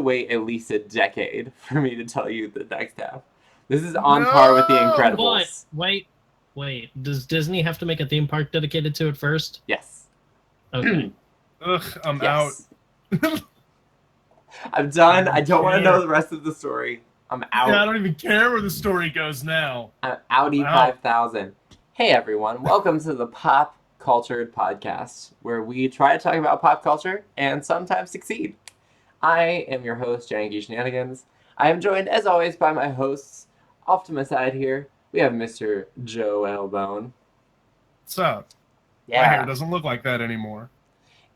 wait at least a decade for me to tell you the next half. This is on par with The Incredibles. Wait. Does Disney have to make a theme park dedicated to it first? Yes. Okay. Ugh, I'm out. I'm done. I don't want to know the rest of the story. I'm out. Yeah, I don't even care where the story goes now. I'm outie 5000. Hey everyone, welcome to the Pop Cultured Podcast, where we try to talk about pop culture and sometimes succeed. I am your host, Janky Shenanigans. I am joined, as always, by my hosts. Off to my side here, we have Mr. Joe Elbone. What's up? Yeah. My hair doesn't look like that anymore.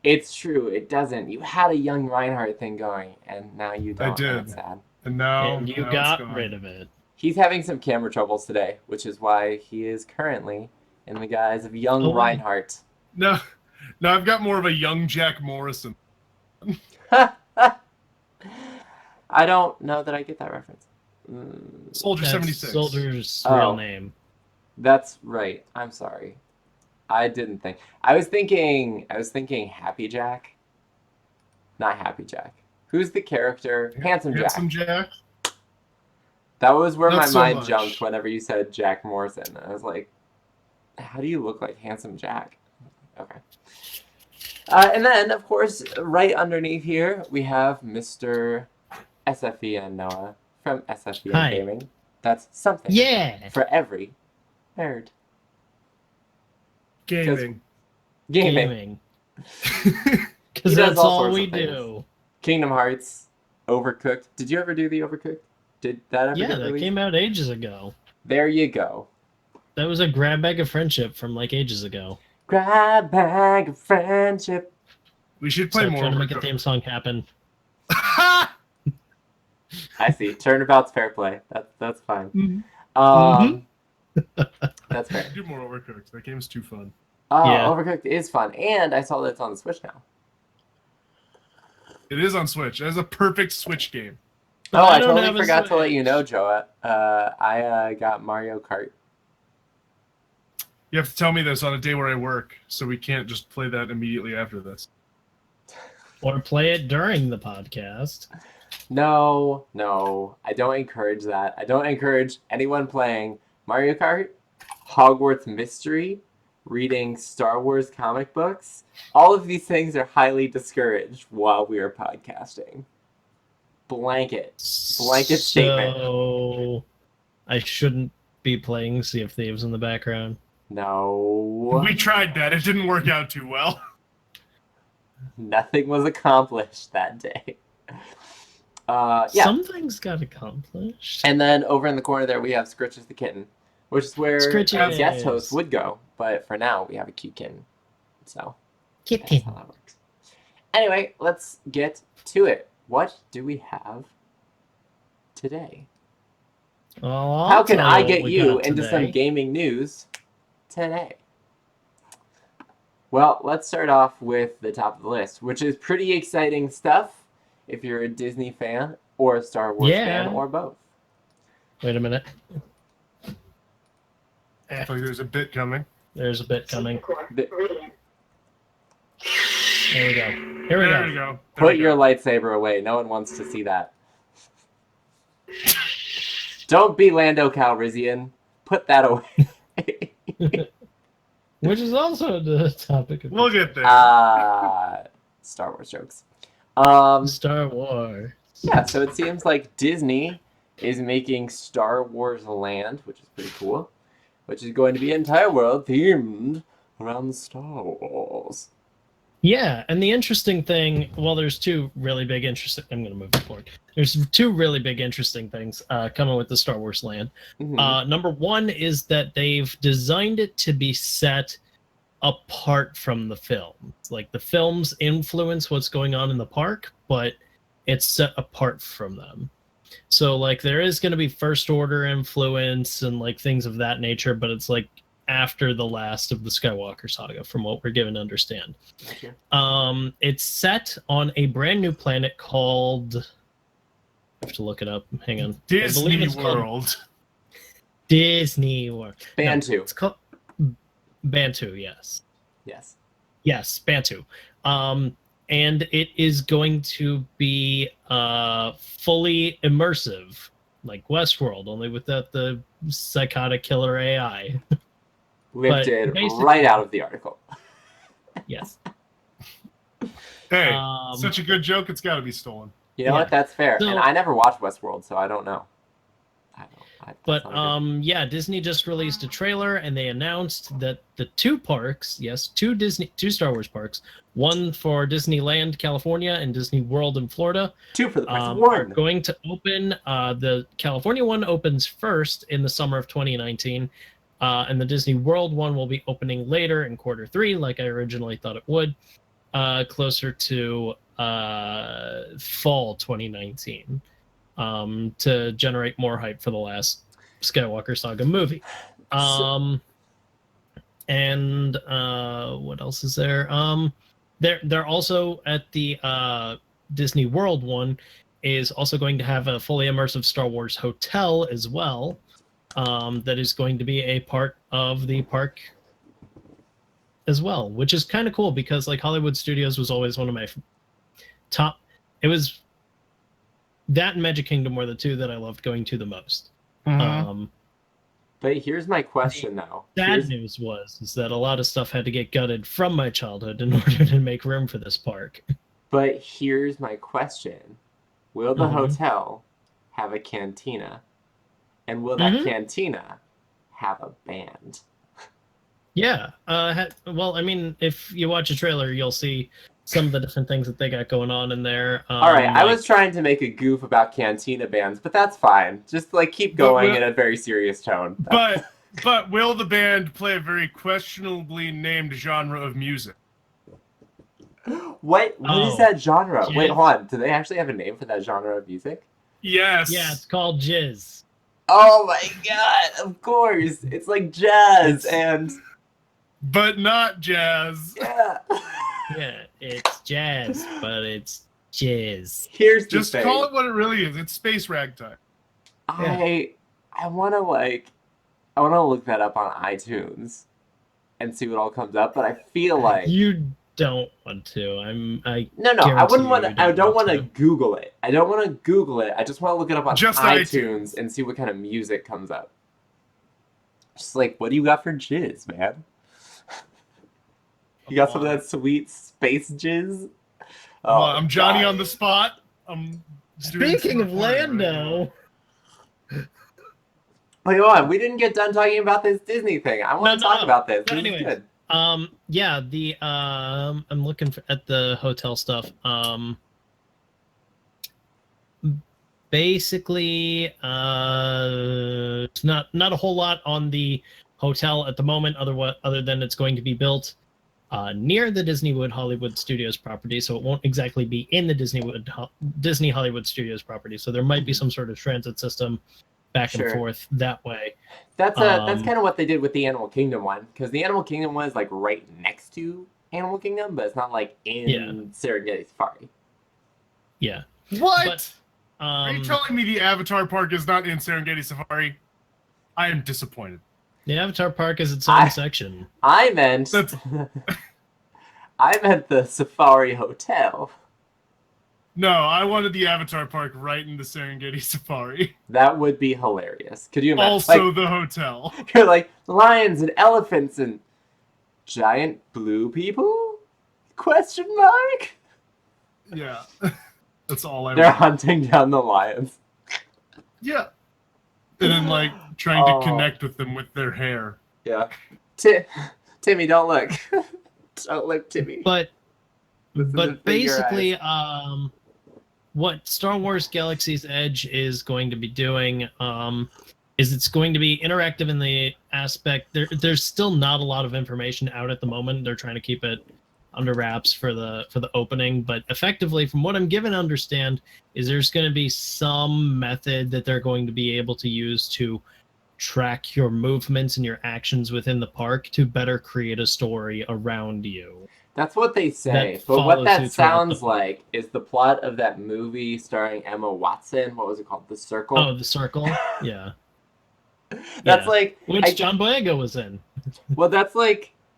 It's true, it doesn't. You had a young Reinhardt thing going, and now you don't. I did. That's sad. And now And you got rid of it. He's having some camera troubles today, which is why he is currently in the guise of young Reinhardt. No, I've got more of a young Jack Morrison. I don't know that I get that reference. Soldier 76. Soldier's real name. That's right. I'm sorry. I didn't think. I was thinking Happy Jack. Not Happy Jack. Who's the character? Handsome Jack. Handsome Jack. That was where Not my so mind much. jumped whenever you said Jack Morrison. I was like, how do you look like Handsome Jack? Okay. And then, of course, right underneath here, we have Mr. SFEN Noah from SFEN Hi. Gaming. That's something for every nerd. Gaming. Gaming. Because that's all we do. Kingdom Hearts, Overcooked. Did you ever do the Overcooked? Did that ever get that released? came out ages ago. There you go. That was a grab bag of friendship from like ages ago. Grab bag of friendship. We should play more. Trying to make a theme song happen. I see. Turnabout's fair play. That's fine. That's fair. Do more Overcooked. That game's too fun. Overcooked is fun, and I saw that it's on the Switch now. It is on Switch. It has a perfect Switch game. Oh, I totally forgot to let you know, Joa. I got Mario Kart. You have to tell me this on a day where I work, so we can't just play that immediately after this. Or play it during the podcast. No, I don't encourage that. I don't encourage anyone playing Mario Kart, Hogwarts Mystery, reading Star Wars comic books. All of these things are highly discouraged while we are podcasting. Blanket statement. So I shouldn't be playing Sea of Thieves in the background. No. We tried that. It didn't work out too well. Nothing was accomplished that day. Some things got accomplished. And then over in the corner there we have Scritches the Kitten, which is where a guest host would go. But for now, we have a cute kitten. So, that's how that works. Anyway, let's get to it. What do we have today? How can I get you into some gaming news today? Well, let's start off with the top of the list, which is pretty exciting stuff if you're a Disney fan or a Star Wars fan or both. Wait a minute. I feel like there's a bit coming. There's a bit coming. There we go. There we go. Put your lightsaber away. No one wants to see that. Don't be Lando Calrissian. Put that away. Which is also the topic of We'll get there. Star Wars jokes. Star Wars. Yeah, so it seems like Disney is making Star Wars Land, which is pretty cool, which is going to be an entire world themed around Star Wars. Yeah, and the interesting thing, well, there's two really big interesting... I'm going to move forward. There's two really big interesting things coming with the Star Wars Land. Mm-hmm. Number one is that they've designed it to be set apart from the film. Like, the films influence what's going on in the park, but it's set apart from them. So, like, there is going to be First Order influence and, like, things of that nature, but it's, like, after the last of the Skywalker saga, from what we're given to understand. Okay. It's set on a brand new planet called... I have to look it up. Hang on. Disney World. Disney World. Bantu. No, it's called Bantu, yes. Yes. Yes, Bantu. and it is going to be fully immersive, like Westworld, only without the psychotic killer AI. Lifted right out of the article. Yes. Hey, such a good joke, it's got to be stolen. You know what? That's fair. And I never watched Westworld, so I don't know. Yeah, Disney just released a trailer, and they announced that the two parks, two Star Wars parks, one for Disneyland, California, and Disney World in Florida, two for the price of one, are going to open. The California one opens first in the summer of 2019, and the Disney World one will be opening later in Q3, like I originally thought it would, closer to fall 2019. To generate more hype for the last Skywalker Saga movie. And what else is there? They're also at the Disney World one is also going to have a fully immersive Star Wars hotel as well. That is going to be a part of the park as well, which is kind of cool because like Hollywood Studios was always one of my top. It was that and Magic Kingdom were the two that I loved going to the most. But here's my question, though. Bad news is that a lot of stuff had to get gutted from my childhood in order to make room for this park. But here's my question. Will the hotel have a cantina? And will that cantina have a band? Yeah. Well, I mean, if you watch a trailer, you'll see some of the different things that they got going on in there. All right, I was trying to make a goof about Cantina Bands, but that's fine. Just like keep going in a very serious tone. But will the band play a very questionably named genre of music? What is that genre? Jizz. Wait, hold on. Do they actually have a name for that genre of music? Yes. Yeah, it's called Jizz. Oh my god! Of course, it's like jazz but not jazz. Yeah. Yeah, it's jazz, but it's jizz. Here's the just thing. call it what it really is. It's space ragtime. I want to look that up on iTunes and see what all comes up, but I feel like you don't want to. I don't want to Google it. I don't want to Google it. I just want to look it up on iTunes and see what kind of music comes up. Just like, what do you got for jizz, man? You got some of that sweet space jizz? Oh, I'm Johnny on the spot. Speaking of Lando. Wait, hold on. We didn't get done talking about this Disney thing. I want to talk about this. This is good. Yeah, I'm looking at the hotel stuff. Basically, not a whole lot on the hotel at the moment, other than it's going to be built near the Disneywood Hollywood Studios property, so it won't exactly be in the Disney Hollywood Studios property. So there might be some sort of transit system back and forth that way. That's kind of what they did with the Animal Kingdom one, because the Animal Kingdom one is like right next to Animal Kingdom, but it's not like in Serengeti Safari. Yeah. What? Are you telling me the Avatar Park is not in Serengeti Safari? I am disappointed. The Avatar Park is its own section. I meant the Safari Hotel. No, I wanted the Avatar Park right in the Serengeti Safari. That would be hilarious. Could you imagine? Also the hotel. You're like, lions and elephants and giant blue people? Question mark? Yeah. That's all I They're want. hunting down the lions. Yeah. And then, like, trying to connect with them with their hair. Yeah. Timmy, don't look. Don't look, Timmy. But basically, what Star Wars Galaxy's Edge is going to be doing is it's going to be interactive in the aspect. There's still not a lot of information out at the moment. They're trying to keep it under wraps for the opening, but effectively, from what I'm given to understand, is there's going to be some method that they're going to be able to use to track your movements and your actions within the park to better create a story around you. That's what they say, but what that sounds like is the plot of that movie starring Emma Watson. What was it called? The Circle? Oh, The Circle? Yeah. That's like... Which John Boyega was in. Well, that's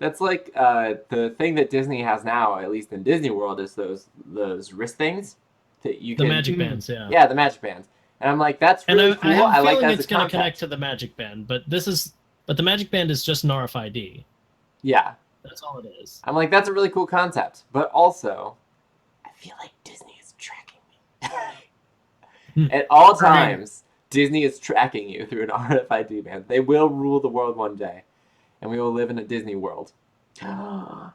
That's like the thing that Disney has now, at least in Disney World, is those wrist things that you can. The magic bands, yeah. Yeah, the magic bands. And I'm like, that's really cool. I have a like feeling that it's going to connect to the magic band, but the magic band is just an RFID. Yeah. That's all it is. I'm like, that's a really cool concept. But also, I feel like Disney is tracking me. At all times, Disney is tracking you through an RFID band. They will rule the world one day. And we will live in a Disney world. A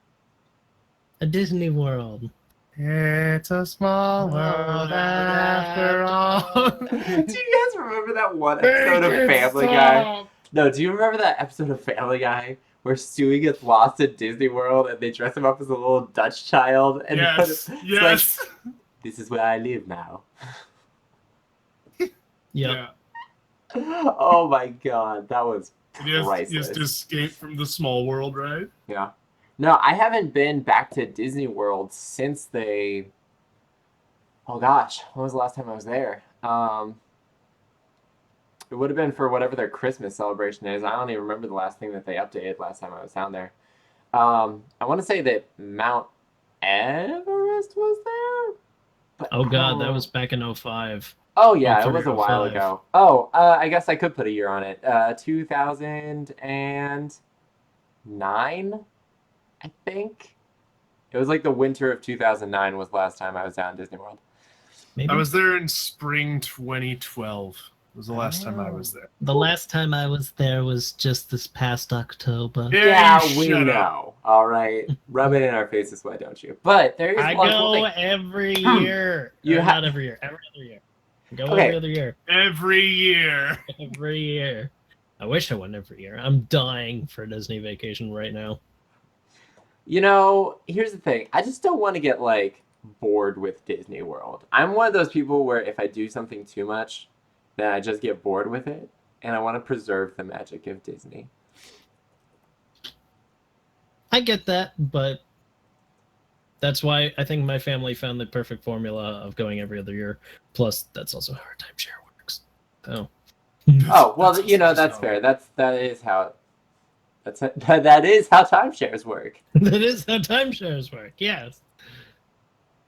Disney world. It's a small world after all. Do you guys remember that one episode of Family Guy? No, do you remember that episode of Family Guy where Stewie gets lost at Disney World and they dress him up as a little Dutch child? And yes. Like, this is where I live now. Yeah. Oh my god, that was priceless. He has to escape from the small world, right? Yeah. No, I haven't been back to Disney World since they... Oh gosh, when was the last time I was there? It would have been for whatever their Christmas celebration is. I don't even remember the last thing that they updated last time I was down there. I want to say that Mount Everest was there? But oh god, that was back in 05. Oh yeah, it was a while ago. Oh, I guess I could put a year on it. 2009? I think it was like the winter of 2009 was the last time I was down in Disney World. Maybe? I was there in spring 2012. Was the last time I was there. The last time I was there was just this past October. Yeah, we know. All right, rub it in our faces, why don't you? But there is I one go cool thing. Every year. Not every year. Every other year. Every other year. Every year. Every year. I wish I went every year. I'm dying for a Disney vacation right now. You know, here's the thing. I just don't want to get, like, bored with Disney World. I'm one of those people where if I do something too much, then I just get bored with it. And I want to preserve the magic of Disney. I get that, but that's why I think my family found the perfect formula of going every other year. Plus, that's also how our timeshare works. So. Oh, well, you know, that's fair. That is how timeshares work. That is how timeshares work, yes.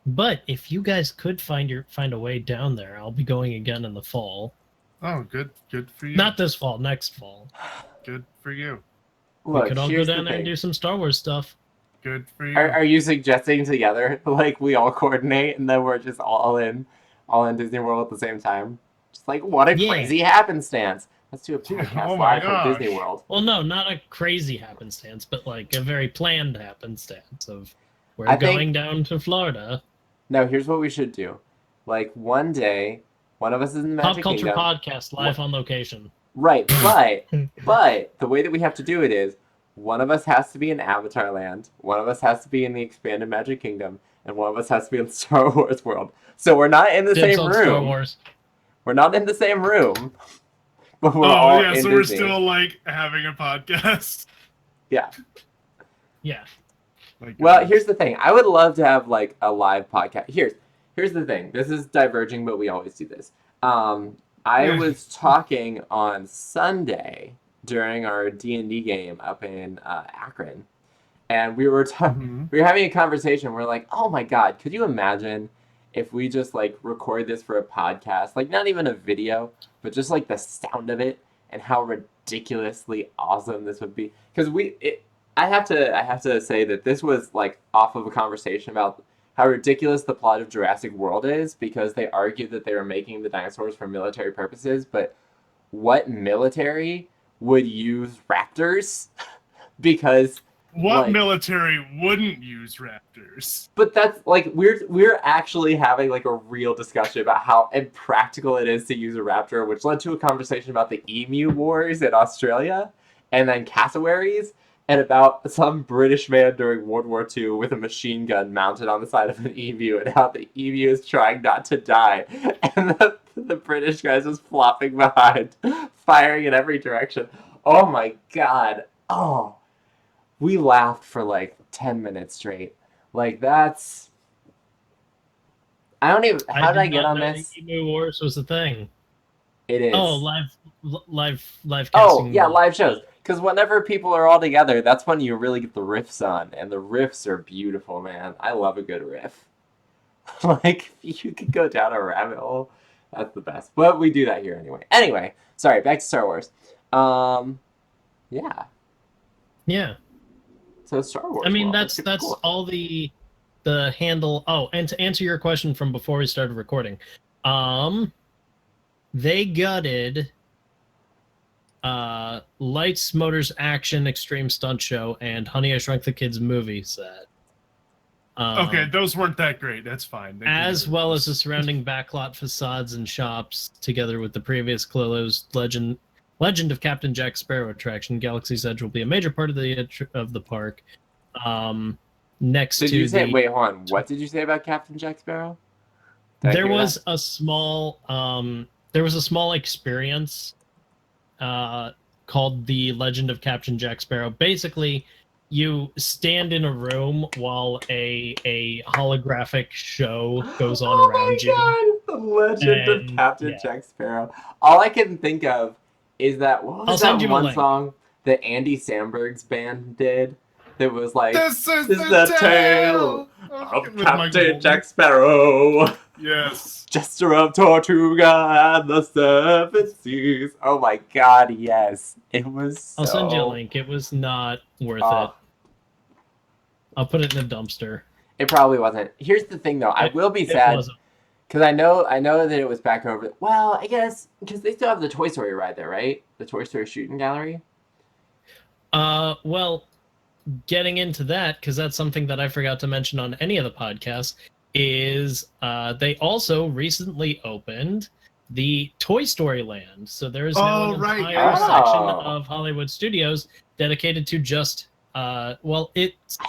But if you guys could find a way down there, I'll be going again in the fall. Oh, good for you. Not this fall, next fall. Good for you. Look, we could all go down there and do some Star Wars stuff. Good for you. Are you suggesting together, like we all coordinate and then we're just all in Disney World at the same time? Just like what a crazy happenstance. Let's do a podcast live from Disney World. Well, no, not a crazy happenstance, but like a very planned happenstance of we're going down to Florida. No, here's what we should do. Like one day, one of us is in the Magic Kingdom. Pop Culture Podcast live on location. Right, but the way that we have to do it is one of us has to be in Avatar Land, one of us has to be in the expanded Magic Kingdom, and one of us has to be in Star Wars World. So we're not in the same room. Star Wars. We're not in the same room. But we're all in so Disney. We're still like having a podcast. Yeah. Yeah. Well, here's the thing. I would love to have like a live podcast. Here's the thing. This is diverging, but we always do this. I was talking on Sunday during our D&D game up in Akron, and we were we were having a conversation. We're like, oh my god, could you imagine if we just like record this for a podcast, like not even a video, but just like the sound of it and how ridiculously awesome this would be? Because I have to say that this was like off of a conversation about how ridiculous the plot of Jurassic World is, because they argued that they were making the dinosaurs for military purposes, but what military would use raptors? Because what military wouldn't use raptors? But that's like we're actually having like a real discussion about how impractical it is to use a raptor, which led to a conversation about the emu wars in Australia, and then cassowaries, and about some British man during World War II with a machine gun mounted on the side of an emu, and how the emu is trying not to die, and the British guys just flopping behind, firing in every direction. Oh my god. Oh. We laughed for like 10 minutes straight. Like that's... How did I get on this? Emu Wars was the thing. It is. Oh, live casting. Oh, yeah, live shows. Because whenever people are all together, that's when you really get the riffs on, and the riffs are beautiful, man. I love a good riff. Like, you could go down a rabbit hole. That's the best. But we do that here anyway. Anyway, sorry, back to Star Wars. Yeah. Yeah. So Star Wars. I mean, well, that's cool. all the handle. Oh, and to answer your question from before we started recording, they gutted Lights, Motors, Action, Extreme Stunt Show, and Honey, I Shrunk the Kids movie set. Okay, those weren't that great. That's fine. As well as the surrounding backlot facades and shops, together with the previous closed Legend of Captain Jack Sparrow attraction. Galaxy's Edge will be a major part of the park. Next did to you say? Wait, hold on. What did you say about Captain Jack Sparrow? There was a small experience called the Legend of Captain Jack Sparrow. Basically, you stand in a room while a holographic show goes on around you. Oh my god! The Legend of Captain Jack Sparrow. All I can think of is that what was that one song that Andy Samberg's band did? That was like, this is the tale of Captain Jack Sparrow. Yes. Jester of Tortuga and the Seven Seas. Oh my god, yes. It was I'll send you a link. It was not worth it. I'll put it in the dumpster. It probably wasn't. Here's the thing, though. I will be sad because I know that it was back over. Well, I guess because they still have the Toy Story ride there, right? The Toy Story shooting gallery. Well, getting into that, because that's something that I forgot to mention on any of the podcasts, is they also recently opened the Toy Story Land. So there is now an entire section of Hollywood Studios dedicated to just I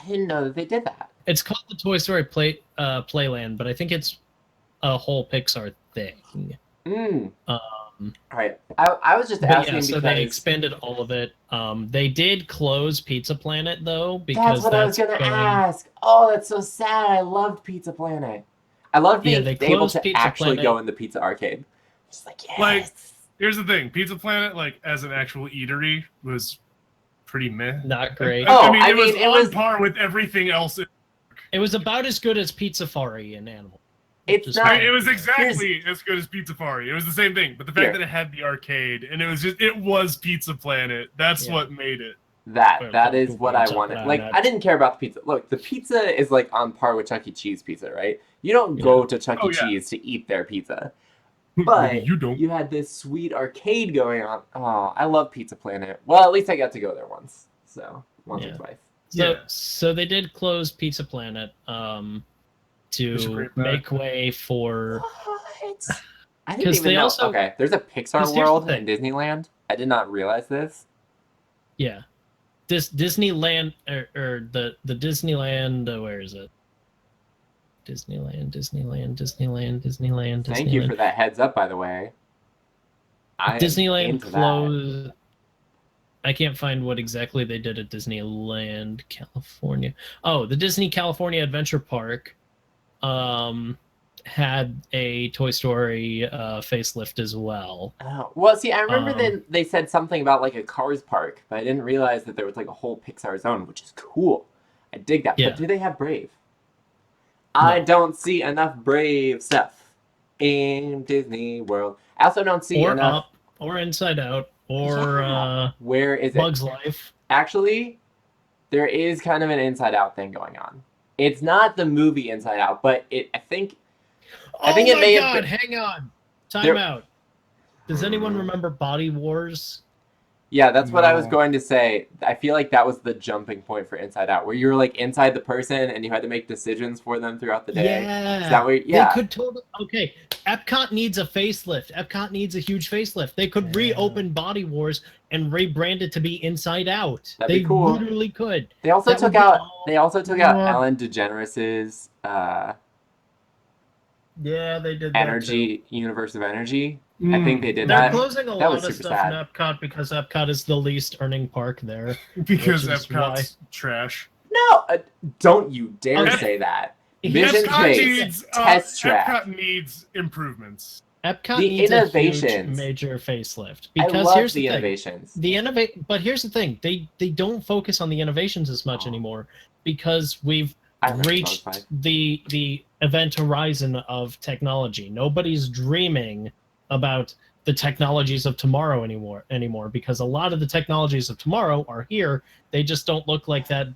didn't know that they did that. It's called the Toy Story Playland, but I think it's a whole Pixar thing. All right. I was just asking because... so they expanded all of it. They did close Pizza Planet, though, because that's what I was going to ask. Oh, that's so sad. I loved Pizza Planet. I loved being able to actually go in the pizza arcade. Just like, yes. Like, here's the thing. Pizza Planet, like, as an actual eatery, was pretty meh. Not great. I mean, it was on par with everything else. It was about as good as Pizzafari in Animal. It was exactly as good as Pizzafari. It was the same thing, but the fact that it had the arcade and it was Pizza Planet. That's what made it. That is what I wanted. Like, I didn't care about the pizza. Look, the pizza is like on par with Chuck E. Cheese pizza, right? You don't go to Chuck E. Cheese to eat their pizza. But you had this sweet arcade going on. Oh, I love Pizza Planet. Well, at least I got to go there once. So, once or twice. So they did close Pizza Planet to make way for... What? I didn't even know. Okay, there's a Pixar World in Disneyland. I did not realize this. Yeah. Disneyland, or the Disneyland, where is it? Disneyland. Thank you for that heads up, by the way. Disneyland closed. I can't find what exactly they did at Disneyland, California. Oh, the Disney California Adventure Park had a Toy Story facelift as well. Oh, well, see, I remember they said something about like a Cars park, but I didn't realize that there was like a whole Pixar zone, which is cool. I dig that. But do they have Brave? No. I don't see enough Brave stuff in Disney World. I also don't see enough... Up, or Inside Out, or... where is it? Bugs Life. Actually, there is kind of an Inside Out thing going on. It's not the movie Inside Out, but I think it may have been... Hang on. Time out. Does anyone remember Body Wars? Yeah, that's what I was going to say. I feel like that was the jumping point for Inside Out, where you were like inside the person and you had to make decisions for them throughout the day. Yeah. Is that where, They could totally... Okay, Epcot needs a facelift. Epcot needs a huge facelift. They could reopen Body Wars and rebrand it to be Inside Out. That'd be cool. They literally could. They also took out Ellen DeGeneres'... yeah, they did Energy, Universe of Energy. I think they did They're that. They're closing a lot of stuff in Epcot because Epcot is the least earning park there. Because Epcot's trash. No, don't you dare say that. Mission Space, test track. Epcot needs improvements. Epcot The needs a huge innovations. major facelift I because love here's the the thing. innovations. But here's the thing: they don't focus on the innovations as much anymore because we've reached the event horizon of technology. Nobody's dreaming about the technologies of tomorrow anymore because a lot of the technologies of tomorrow are here. They just don't look like that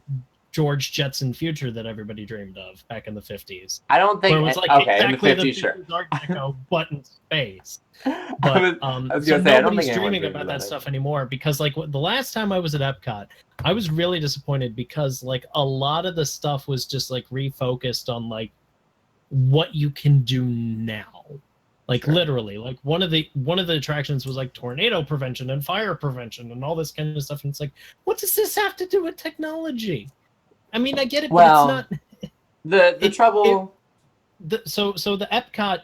George Jetson future that everybody dreamed of back in the 50s. I don't think. Where it was like okay, exactly in the 50s, sure. Art Deco, but in space. But I was gonna so say, I don't nobody's think anyone dreaming dreamed about that it. stuff anymore because like the last time I was at Epcot, I was really disappointed because like a lot of the stuff was just like refocused on like what you can do now. Like literally, like one of the attractions was like tornado prevention and fire prevention and all this kind of stuff. And it's like, what does this have to do with technology? I mean, I get it, but it's not. The trouble. So the Epcot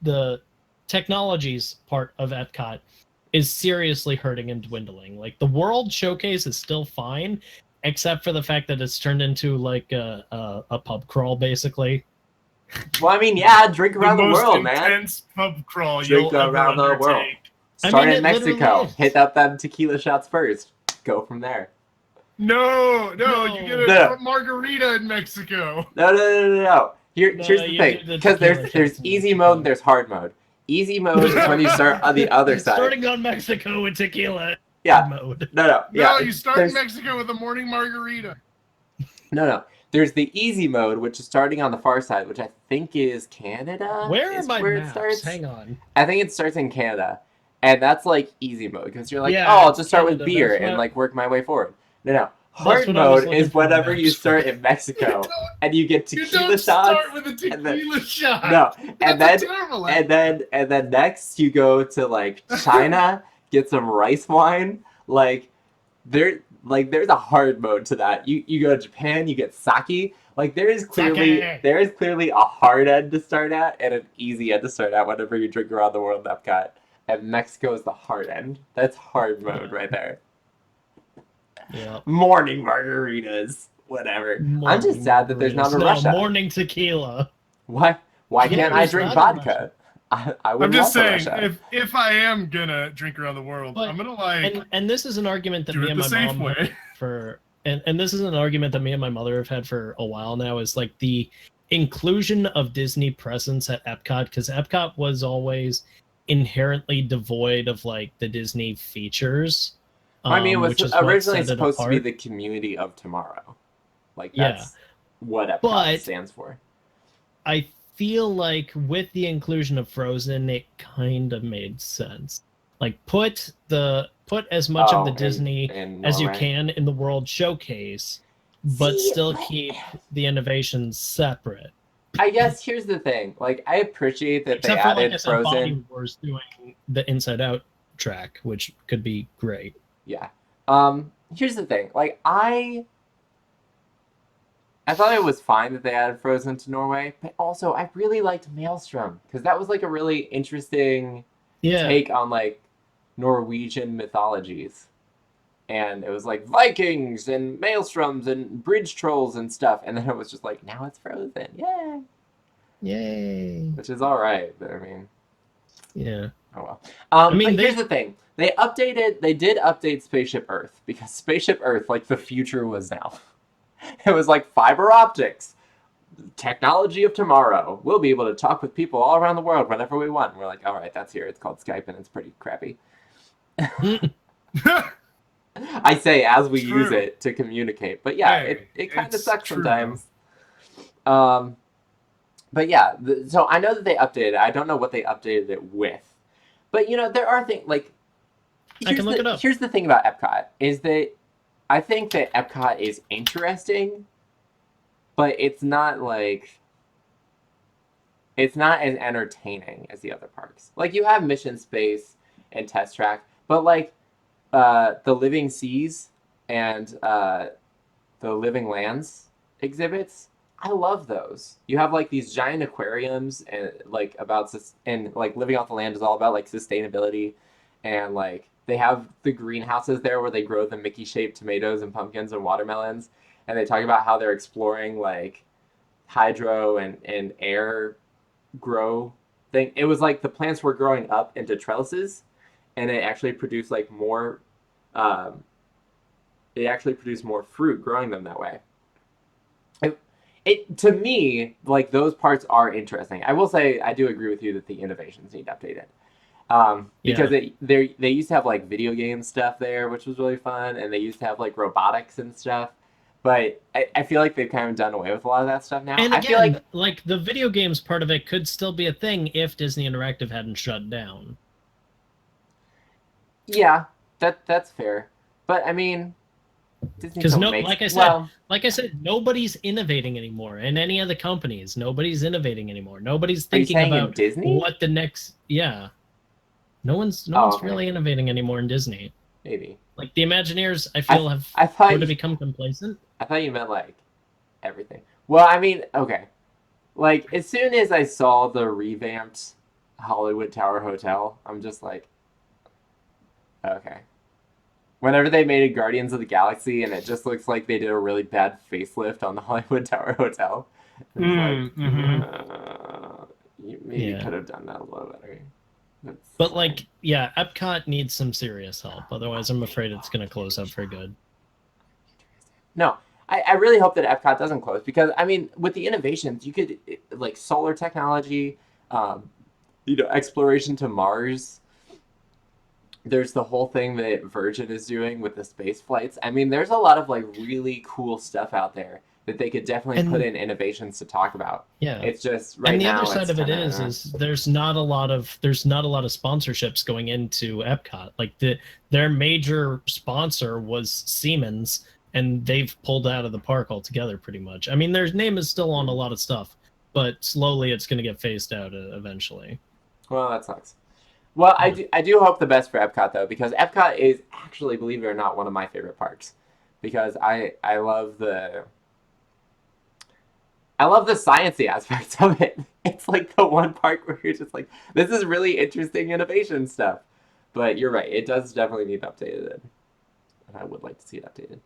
the technologies part of Epcot is seriously hurting and dwindling. Like the World Showcase is still fine, except for the fact that it's turned into like a pub crawl basically. Well, I mean, yeah, drink around the world, man. Man. Intense pub crawl Drink you'll around ever the world. undertake. Start in Mexico. Hit up them tequila shots first. Go from there. No, you get a margarita in Mexico. No. Here's the thing, because there's easy mode and there's hard mode. Easy mode is when you start on the other side. Starting on Mexico with tequila. Yeah. Mode. No. No, you start in Mexico with a morning margarita. No. There's the easy mode, which is starting on the far side, which I think is Canada. Where are my maps? It starts? Hang on. I think it starts in Canada, and that's like easy mode because you're like, I'll just start with beer and like work my way forward. No. Hard mode is whenever you start in Mexico and you get tequila shots. Start with a tequila shot. No, and then next you go to like China, get some rice wine. There's a hard mode to that. You go to Japan, you get sake. Like there is clearly a hard end to start at and an easy end to start at whenever you drink around the world in Epcot. And Mexico is the hard end. That's hard mode right there. Yeah. Morning margaritas. Whatever. I'm just sad that there's not a Russia. Morning tequila. Why can't I drink vodka? I'm just saying, if I am gonna drink around the world, I'm gonna like. And this is an argument that me and my mom had for, and this is an argument that me and my mother have had for a while now. Is like the inclusion of Disney presence at Epcot, because Epcot was always inherently devoid of like the Disney features. I mean, it was originally supposed to be the community of tomorrow. Like that's what Epcot stands for. I feel like with the inclusion of Frozen, it kind of made sense. Like put as much of the Disney as you can in the World Showcase, but still keep the innovations separate. I guess here's the thing. Like I appreciate that they added Frozen. Body Wars doing the Inside Out track, which could be great. Yeah. Here's the thing. Like I thought it was fine that they added Frozen to Norway, but also I really liked Maelstrom because that was like a really interesting take on like Norwegian mythologies. And it was like Vikings and Maelstroms and bridge trolls and stuff. And then it was just like, now it's Frozen. Yay. Yay. Which is all right, but I mean. Yeah. Oh well. I mean, here's the thing. They did update Spaceship Earth because Spaceship Earth, like the future was now. It was like fiber optics, technology of tomorrow. We'll be able to talk with people all around the world whenever we want. And we're like, all right, that's here. It's called Skype and it's pretty crappy. I say as we use it to communicate, but yeah, it kind of sucks sometimes. But yeah, so I know that they updated it. I don't know what they updated it with, but you know there are things like. I can look it up. Here's the thing about Epcot is that I think that Epcot is interesting, but it's not as entertaining as the other parks. Like you have Mission Space and Test Track, but like the Living Seas and the Living Lands exhibits, I love those. You have like these giant aquariums and like Living Off the Land is all about like sustainability and like they have the greenhouses there where they grow the Mickey-shaped tomatoes and pumpkins and watermelons. And they talk about how they're exploring like hydro and air grow thing. It was like the plants were growing up into trellises, and it actually produced like more. It actually produced more fruit growing them that way. It to me, like, those parts are interesting. I will say I do agree with you that the innovations need updated. Because they used to have like video game stuff there, which was really fun, and they used to have like robotics and stuff. But I feel like they've kind of done away with a lot of that stuff now. And I feel like the video games part of it could still be a thing if Disney Interactive hadn't shut down. Yeah, that's fair. But I mean, because like I said, nobody's innovating anymore. In any of the companies, nobody's innovating anymore. Nobody's thinking about Disney? What the next. Yeah, no one's really innovating anymore in Disney. Maybe like the Imagineers, I feel have sort of become complacent. I thought you meant like everything. Well, I mean, okay. Like, as soon as I saw the revamped Hollywood Tower Hotel, I'm just like, okay. Whenever they made a Guardians of the Galaxy and it just looks like they did a really bad facelift on the Hollywood Tower Hotel, you maybe could have done that a little better. But like, yeah, Epcot needs some serious help. Otherwise, I'm afraid it's going to close up for good. No, I really hope that Epcot doesn't close because, I mean, with the innovations, you could, like, solar technology, exploration to Mars. There's the whole thing that Virgin is doing with the space flights. I mean, there's a lot of, like, really cool stuff out there that they could definitely put in innovations to talk about. Yeah, it's just right now. And the other side of it is there's not a lot of sponsorships going into Epcot. Like their major sponsor was Siemens, and they've pulled out of the park altogether, pretty much. I mean, their name is still on a lot of stuff, but slowly it's going to get phased out eventually. Well, that sucks. Well, I do hope the best for Epcot though, because Epcot is actually, believe it or not, one of my favorite parks, because I love the sciencey aspects of it. It's like the one park where you're just like, this is really interesting innovation stuff. But you're right, it does definitely need updated, and I would like to see it updated.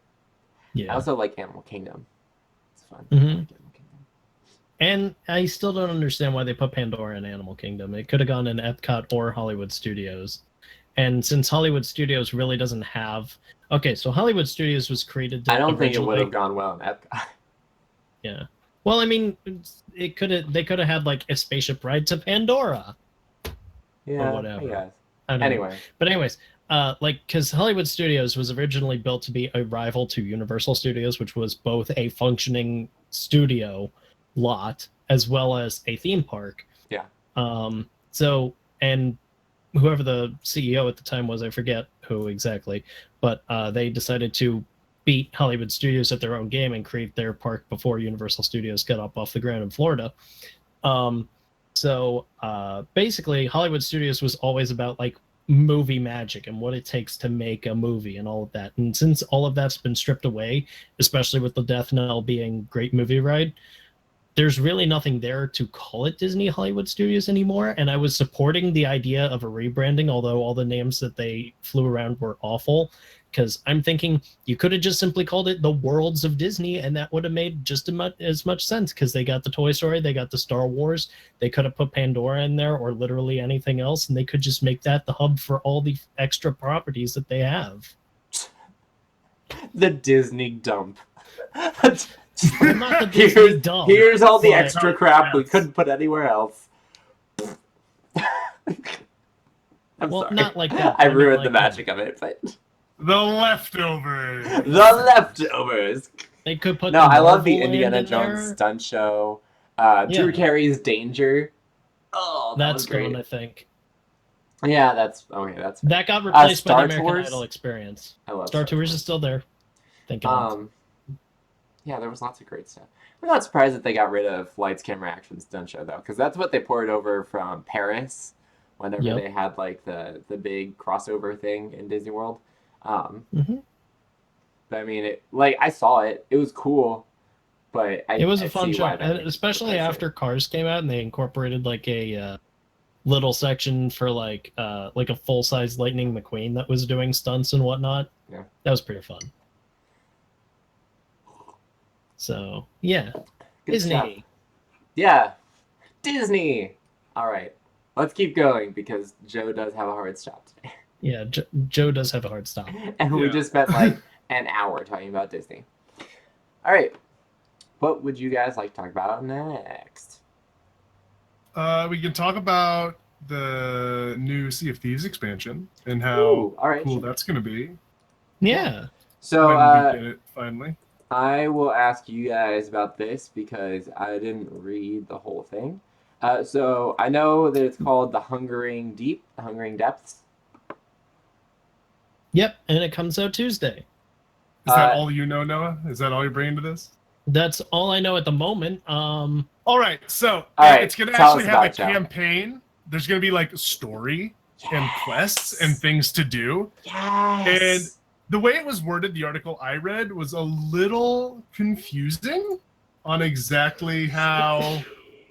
Yeah. I also like Animal Kingdom. It's fun. I like Animal Kingdom. And I still don't understand why they put Pandora in Animal Kingdom. It could have gone in Epcot or Hollywood Studios. And since Hollywood Studios really doesn't have... Okay, so Hollywood Studios was created... I don't think it would have gone well in Epcot. Yeah. Well, I mean, they could have had like a spaceship ride to Pandora. Yeah, or whatever. I guess. Anyway. But anyways, because Hollywood Studios was originally built to be a rival to Universal Studios, which was both a functioning studio lot as well as a theme park. Yeah. So, and whoever the CEO at the time was, I forget who exactly, but they decided to beat Hollywood Studios at their own game and create their park before Universal Studios got up off the ground in Florida. So basically, Hollywood Studios was always about like movie magic and what it takes to make a movie and all of that. And since all of that's been stripped away, especially with the Death Knell being Great Movie Ride, there's really nothing there to call it Disney Hollywood Studios anymore. And I was supporting the idea of a rebranding, although all the names that they flew around were awful. Because I'm thinking you could have just simply called it the Worlds of Disney, and that would have made just as much sense, because they got the Toy Story, they got the Star Wars, they could have put Pandora in there, or literally anything else, and they could just make that the hub for all the extra properties that they have. The Disney dump. Not the Disney dump. Here's all the extra crap we couldn't put anywhere else. I'm sorry. Not like that. I ruined the magic of it, but... The leftovers. The leftovers. They could put. No, I love the Indiana Jones stunt show. Drew Carey's Danger. Oh, that's great. One, I think. Yeah, that's okay. That got replaced by the American Tours? Idol experience. I love Star Tours is still there. Yeah, there was lots of great stuff. I'm not surprised that they got rid of Lights, Camera, Action stunt show though, because that's what they poured over from Paris whenever they had like the big crossover thing in Disney World. But I mean, I saw it. It was cool, but it was a fun show, and especially after Cars came out and they incorporated like a little section for like a full size Lightning McQueen that was doing stunts and whatnot. Yeah, that was pretty fun. So yeah, Good Disney. Stuff. Yeah, Disney. All right, let's keep going because Joe does have a hard stop today. Yeah, Joe does have a hard stop. And we just spent like an hour talking about Disney. All right. What would you guys like to talk about next? We can talk about the new Sea of Thieves expansion and how cool that's going to be. Yeah. So when we get it finally. I will ask you guys about this because I didn't read the whole thing. So I know that it's called The Hungering Deep, The Hungering Depths. Yep, and it comes out Tuesday. Is that all you know, Noah? Is that all you're bringing to this? That's all I know at the moment. All right, so it's going to actually have a campaign. There's going to be like story and quests and things to do. Yes. And the way it was worded, the article I read was a little confusing on exactly how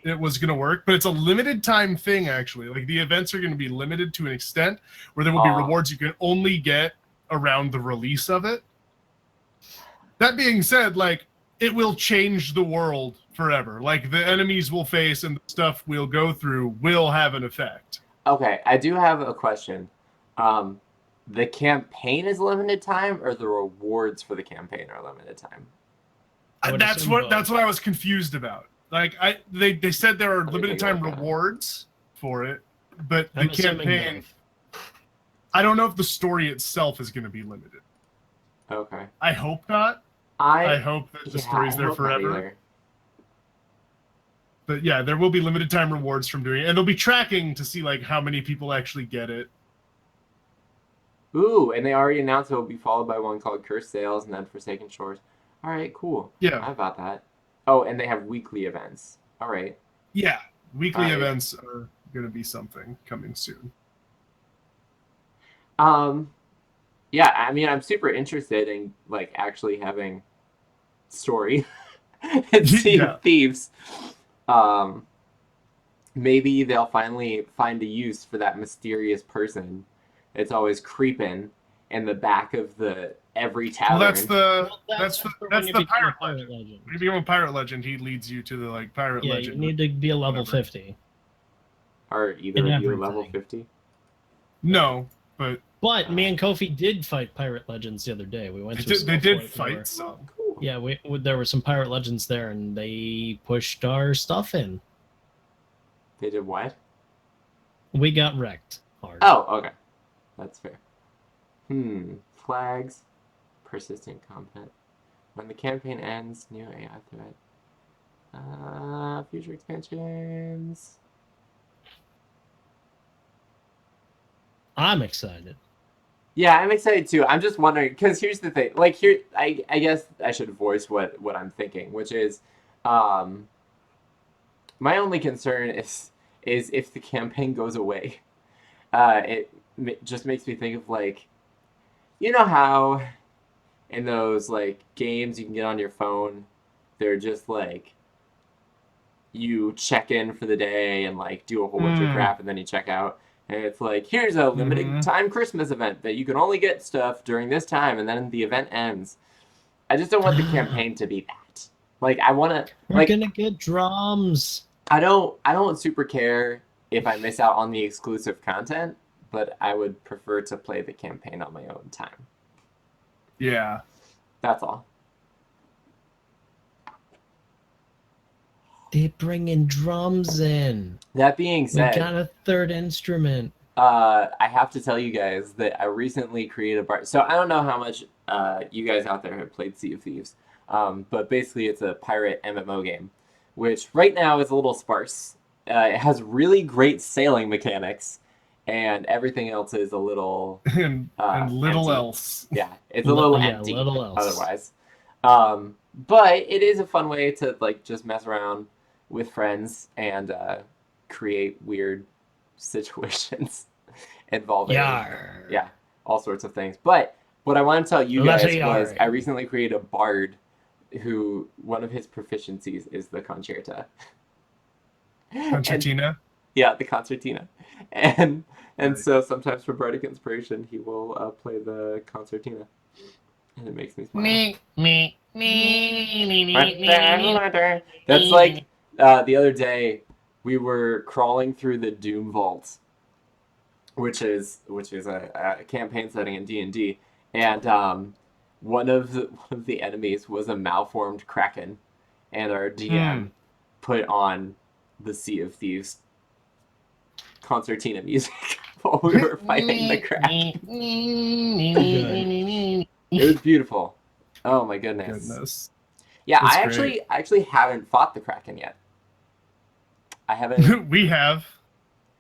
it was going to work, but it's a limited time thing, actually. Like, the events are going to be limited to an extent where there will be rewards you can only get around the release of it. That being said, like, it will change the world forever. Like, the enemies we'll face and the stuff we'll go through will have an effect. Okay, I do have a question. The campaign is limited time, or the rewards for the campaign are limited time? That's what I was confused about. Like, they said there are limited time rewards for it, but the campaign, I don't know if the story itself is going to be limited. Okay. I hope not. I hope that the story's there forever. But yeah, there will be limited time rewards from doing it, and they'll be tracking to see like how many people actually get it. Ooh, and they already announced it will be followed by one called Cursed Sails and then Forsaken Shores. All right, cool. Yeah. How about that? Oh, and they have weekly events. All right. Yeah, weekly events are going to be something coming soon. Yeah, I mean, I'm super interested in like actually having story and Sea of Thieves. Maybe they'll finally find a use for that mysterious person. It's always creeping in the back of every tavern. Well, that's the pirate legend. When you become a pirate legend, he leads you to the like pirate legend. You need to be a level 50. Are either of you level 50? No, but me and Kofi did fight pirate legends the other day. We went to. They did fight some. Yeah, there were some pirate legends there, and they pushed our stuff in. They did what? We got wrecked hard. Oh, okay. That's fair. Flags. Persistent combat. When the campaign ends, new AI threat. Future expansions. I'm excited. Yeah, I'm excited too. I'm just wondering, because here's the thing. Like, I guess I should voice what I'm thinking, which is, my only concern is if the campaign goes away. It just makes me think of, like, you know how in those, like, games you can get on your phone, they're just, like, you check in for the day and, like, do a whole bunch of crap and then you check out. And it's like, here's a limited time Christmas event that you can only get stuff during this time and then the event ends. I just don't want the campaign to be that. Like, I want to... We're gonna get drums. I don't super care if I miss out on the exclusive content, but I would prefer to play the campaign on my own time. Yeah. That's all. They're bringing drums in. That being said... We got a third instrument. I have to tell you guys that I recently created a bar... So I don't know how much you guys out there have played Sea of Thieves, but basically it's a pirate MMO game, which right now is a little sparse. It has really great sailing mechanics, and everything else is a little and little empty. Else. Yeah, it's a little empty. Little else. Otherwise, but it is a fun way to like just mess around with friends and create weird situations involving all sorts of things. But what I want to tell you guys was I recently created a bard who one of his proficiencies is the concerta. Concertina? Yeah, the concertina. And so sometimes for bardic inspiration, he will play the concertina. And it makes me smile. That's like the other day we were crawling through the Doom Vault, which is a campaign setting in D&D, and one of the enemies was a malformed kraken, and our DM put on the Sea of Thieves concertina music while we were fighting the kraken. It was beautiful. Oh my goodness. Yeah, That's I actually haven't fought the kraken yet. I haven't. We have.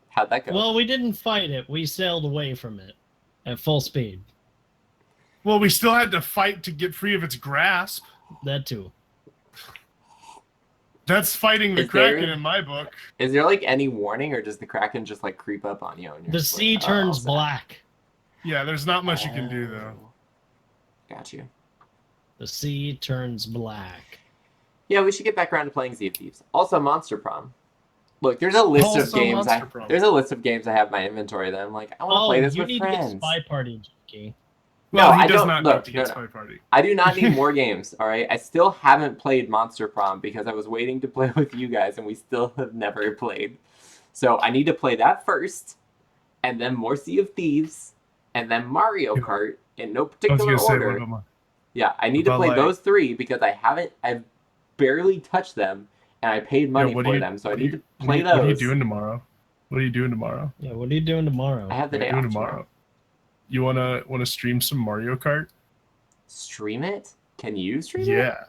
How'd that go? Well, we didn't fight it. We sailed away from it at full speed. Well, we still had to fight to get free of its grasp. That too. That's fighting the kraken in my book. Is there like any warning, or does the kraken just like creep up on you? And the sea turns black. Yeah, there's not much you can do though. Got you. The sea turns black. Yeah, we should get back around to playing Sea of Thieves. Also, Monster Prom. Look, there's a list of games. There's a list of games I have in my inventory that I'm like, I want to play this with friends. You need to get Spy Party, Jackie. Well, he does not need to get Spy Party. I do not need more games, all right? I still haven't played Monster Prom because I was waiting to play with you guys, and we still have never played. So I need to play that first, and then more Sea of Thieves, and then Mario Kart in no particular order. Yeah, I need to play those three because I've barely touched them, and I paid money for them, so I need to play those. What are you doing tomorrow? Yeah, what are you doing tomorrow? I have the day off tomorrow. You wanna stream some Mario Kart? Stream it? Can you stream it? Yeah,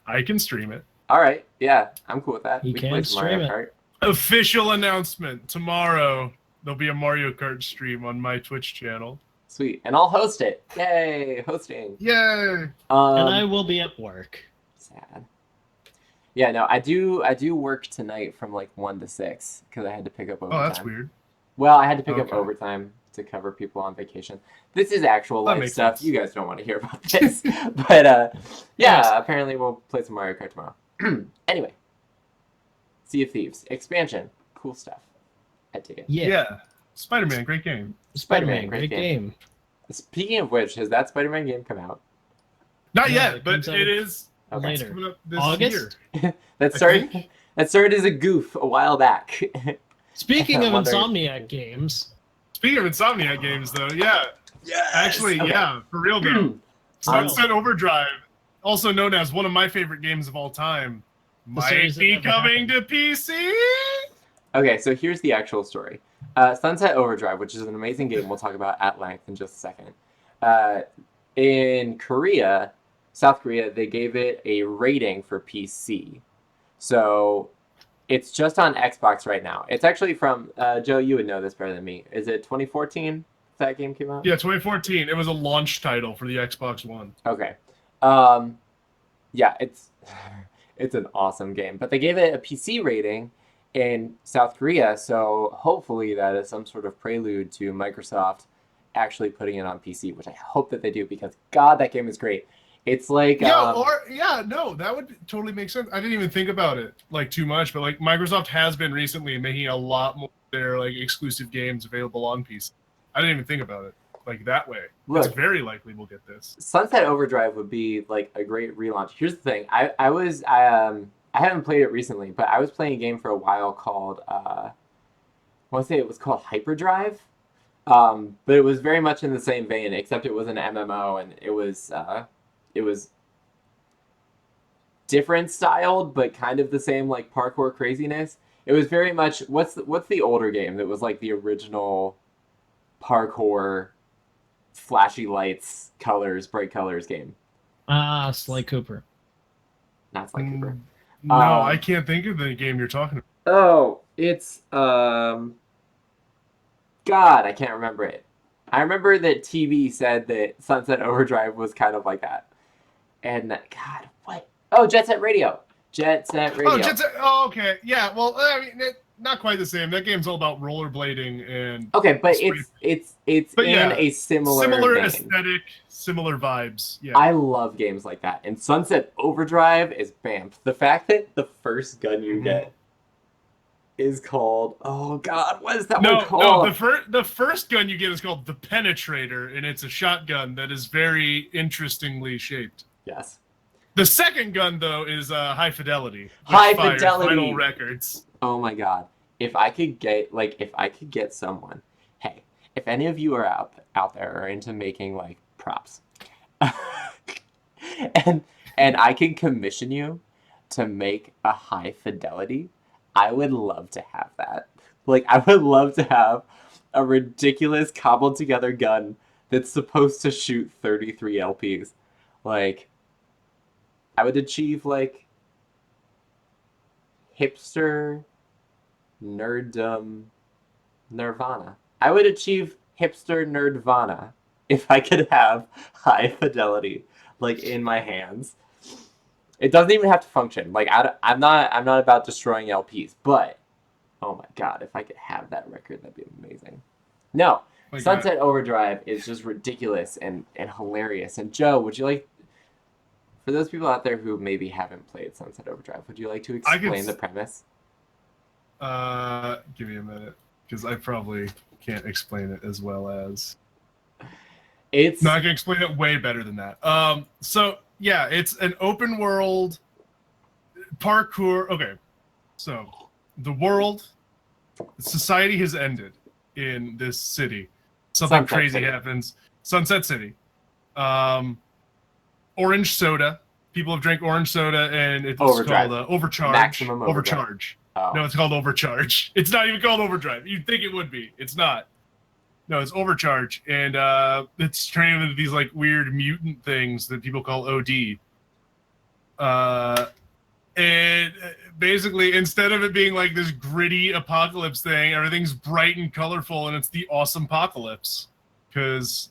I can stream it. All right, yeah, I'm cool with that. We can stream it. Kart. Official announcement: tomorrow there'll be a Mario Kart stream on my Twitch channel. Sweet, and I'll host it. Yay, hosting! Yay! And I will be at work. Sad. Yeah, no, I do work tonight from like 1 to 6 because I had to pick up overtime. Oh, that's weird. Well, I had to pick up overtime to cover people on vacation. This is actual life stuff. Sense. You guys don't want to hear about this. But yeah, apparently we'll play some Mario Kart tomorrow. Anyway. Sea of Thieves. Expansion. Cool stuff. I dig it. Yeah. Spider-Man, great game. Spider-Man, great game. Speaking of which, has that Spider-Man game come out? Not yet, but it is later. Coming up this August? year. That started as a goof a while back. Speaking of Insomniac games. Speaking of Insomniac games, though, yeah. Actually, yeah, for real, though. Sunset Overdrive, also known as one of my favorite games of all time, might be coming to PC. Okay, so here's the actual story. Sunset Overdrive, which is an amazing game we'll talk about at length in just a second. In Korea, South Korea, they gave it a rating for PC. So it's just on Xbox right now. It's actually from, Joe, you would know this better than me. Is it 2014 that game came out? Yeah, 2014. It was a launch title for the Xbox One. Okay. Yeah, it's an awesome game. But they gave it a PC rating in South Korea, so hopefully that is some sort of prelude to Microsoft actually putting it on PC, which I hope that they do, because God, that game is great. It's like that would totally make sense. I didn't even think about it like too much, but like Microsoft has been recently making a lot more of their like exclusive games available on PC. I didn't even think about it like that way. Look, it's very likely we'll get this. Sunset Overdrive would be like a great relaunch. Here's the thing: I haven't played it recently, but I was playing a game for a while called I want to say it was called Hyperdrive, but it was very much in the same vein, except it was an MMO and it was different styled, but kind of the same like parkour craziness. It was very much what's the older game that was like the original parkour, flashy lights, colors, bright colors game? Sly Cooper. Not Sly Cooper. No, I can't think of the game you're talking about. Oh, it's God, I can't remember it. I remember that TV said that Sunset Overdrive was kind of like that. And God, what? Oh, Jet Set Radio. Jet Set Radio. Oh, Jet Set. Oh, okay. Yeah. Well, I mean, not quite the same. That game's all about rollerblading and. Okay, but it's in a similar vein. Aesthetic, similar vibes. Yeah. I love games like that, and Sunset Overdrive is BAMF. The fact that the first gun you get is called, oh God, what is that one called? No, the first gun you get is called the Penetrator, and it's a shotgun that is very interestingly shaped. Yes. The second gun, though, is High Fidelity. High Fidelity. Final records. Oh my god! If I could get someone, hey, if any of you are out there are into making like props, and I can commission you to make a High Fidelity, I would love to have that. Like, I would love to have a ridiculous cobbled together gun that's supposed to shoot 33 LPs. Like, I would achieve like hipster nerddom nirvana. I would achieve hipster nerdvana if I could have High Fidelity like in my hands. It doesn't even have to function. Like, I'm not about destroying LPs, but oh my god, if I could have that record, that'd be amazing. No, Sunset Overdrive is just ridiculous and hilarious. And Joe, would you like, for those people out there who maybe haven't played Sunset Overdrive, would you like to explain the premise? Give me a minute, because I probably can't explain it as well as. It's no, I can explain it way better than that. So yeah, it's an open world parkour. Okay, so the world, society has ended in this city. Something Sunset crazy City. happens. Sunset City. Orange soda. People have drank orange soda, and it's Overdrive. called Overcharge. Maximum Overdrive. Overcharge. Oh. No, it's called Overcharge. It's not even called Overdrive. You'd think it would be. It's not. No, it's Overcharge, and it's turning into these like weird mutant things that people call OD. And basically, instead of it being like this gritty apocalypse thing, everything's bright and colorful, and it's the awesome apocalypse. Because,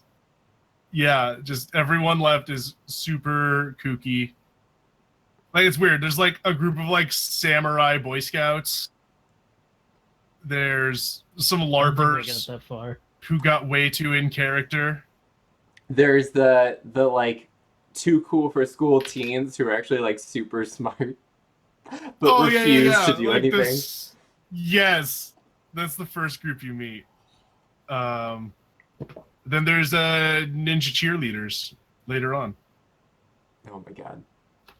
yeah, just everyone left is super kooky. Like, it's weird. There's like a group of like samurai Boy Scouts. There's some LARPers got that far. who got way too in character. There's the like too cool for school teens who are actually like super smart but refuse to do like anything. Yes, that's the first group you meet. Then there's ninja cheerleaders later on. Oh my god.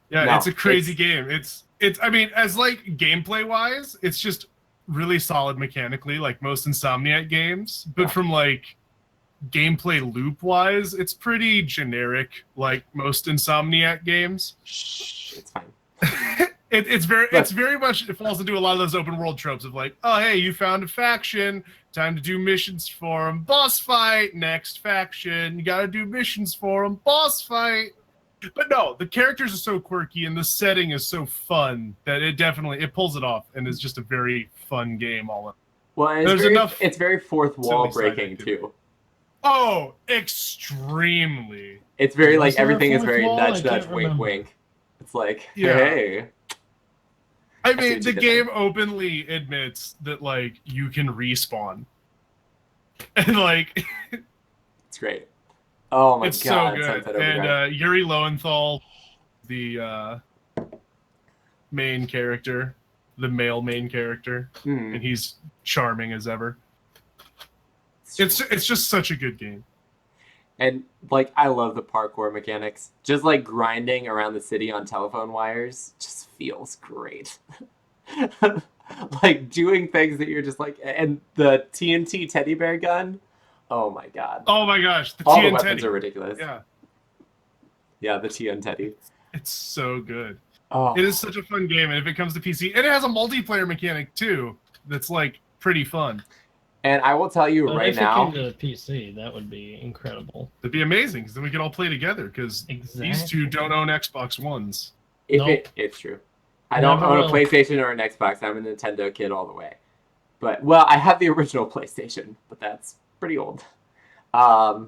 Yeah, No, it's a crazy game. It's I mean, as like gameplay wise, it's just really solid mechanically, like most Insomniac games. But from like gameplay loop wise, it's pretty generic, like most Insomniac games. Shh, it's fine. It's very much, it falls into a lot of those open world tropes of like, oh hey, you found a faction, time to do missions for them, boss fight, next faction, you gotta do missions for them, boss fight. But no, the characters are so quirky and the setting is so fun that it pulls it off, and it's just a very fun game all in. Well, it's very fourth wall breaking too. Oh, extremely. It's very like everything is very nudge nudge wink wink. It's like, hey. I mean, the game openly admits that like you can respawn. And like it's great. Oh my it's god, so good. And Yuri Lowenthal, the main character, the male main character, and he's charming as ever. It's just such a good game. And like I love the parkour mechanics. Just like grinding around the city on telephone wires just feels great. Like doing things that you're just like, and the TNT Teddybear gun. Oh my god. Oh my gosh, all the weapons are ridiculous. Yeah. Yeah, the TNT. It's so good. Oh. It is such a fun game, and if it comes to PC, and it has a multiplayer mechanic too that's like pretty fun. And I will tell you right now, if it came to PC, that would be incredible. It'd be amazing, because then we could all play together, because these two don't own Xbox Ones. It's true. I don't own a PlayStation or an Xbox. I'm a Nintendo kid all the way. But, well, I have the original PlayStation, but that's pretty old. No,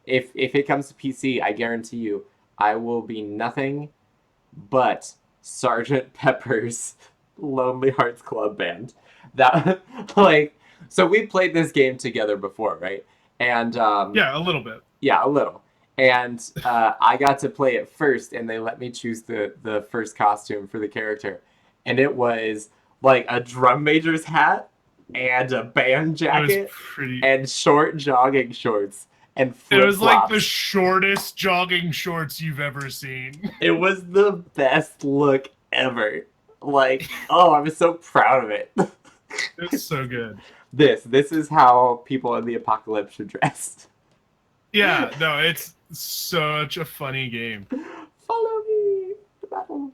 if it comes to PC, I guarantee you, I will be nothing but Sgt. Pepper's Lonely Hearts Club Band. That like, so we played this game together before, right? And yeah, a little bit. Yeah, a little. And I got to play it first, and they let me choose the first costume for the character, and it was like a drum major's hat and a band jacket and short jogging shorts. and it was like the flip-flops. shortest jogging shorts you've ever seen. It was the best look ever. Like, oh, I'm so proud of it. It's so good. This is how people in the apocalypse should dress. Yeah, no, it's such a funny game. Follow me to battle.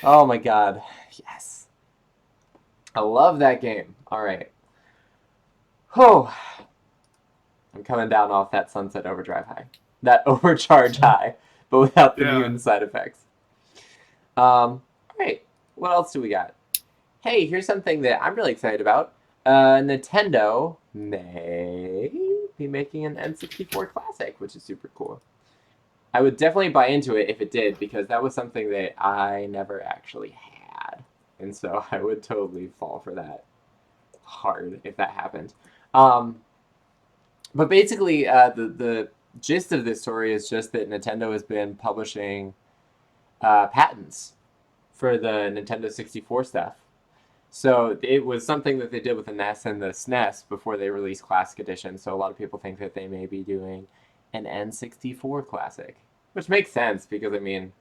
Oh my god. Yes. I love that game. Alright. Oh. I'm coming down off that Sunset Overdrive high. That overcharge high, but without the mutant side effects. Alright. What else do we got? Hey, here's something that I'm really excited about. Nintendo may be making an N64 Classic, which is super cool. I would definitely buy into it if it did, because that was something that I never actually had. And so I would totally fall for that hard if that happened. But basically, the gist of this story is just that Nintendo has been publishing patents for the Nintendo 64 stuff. So it was something that they did with the NES and the SNES before they released Classic Edition. So a lot of people think that they may be doing an N64 Classic, which makes sense because, I mean,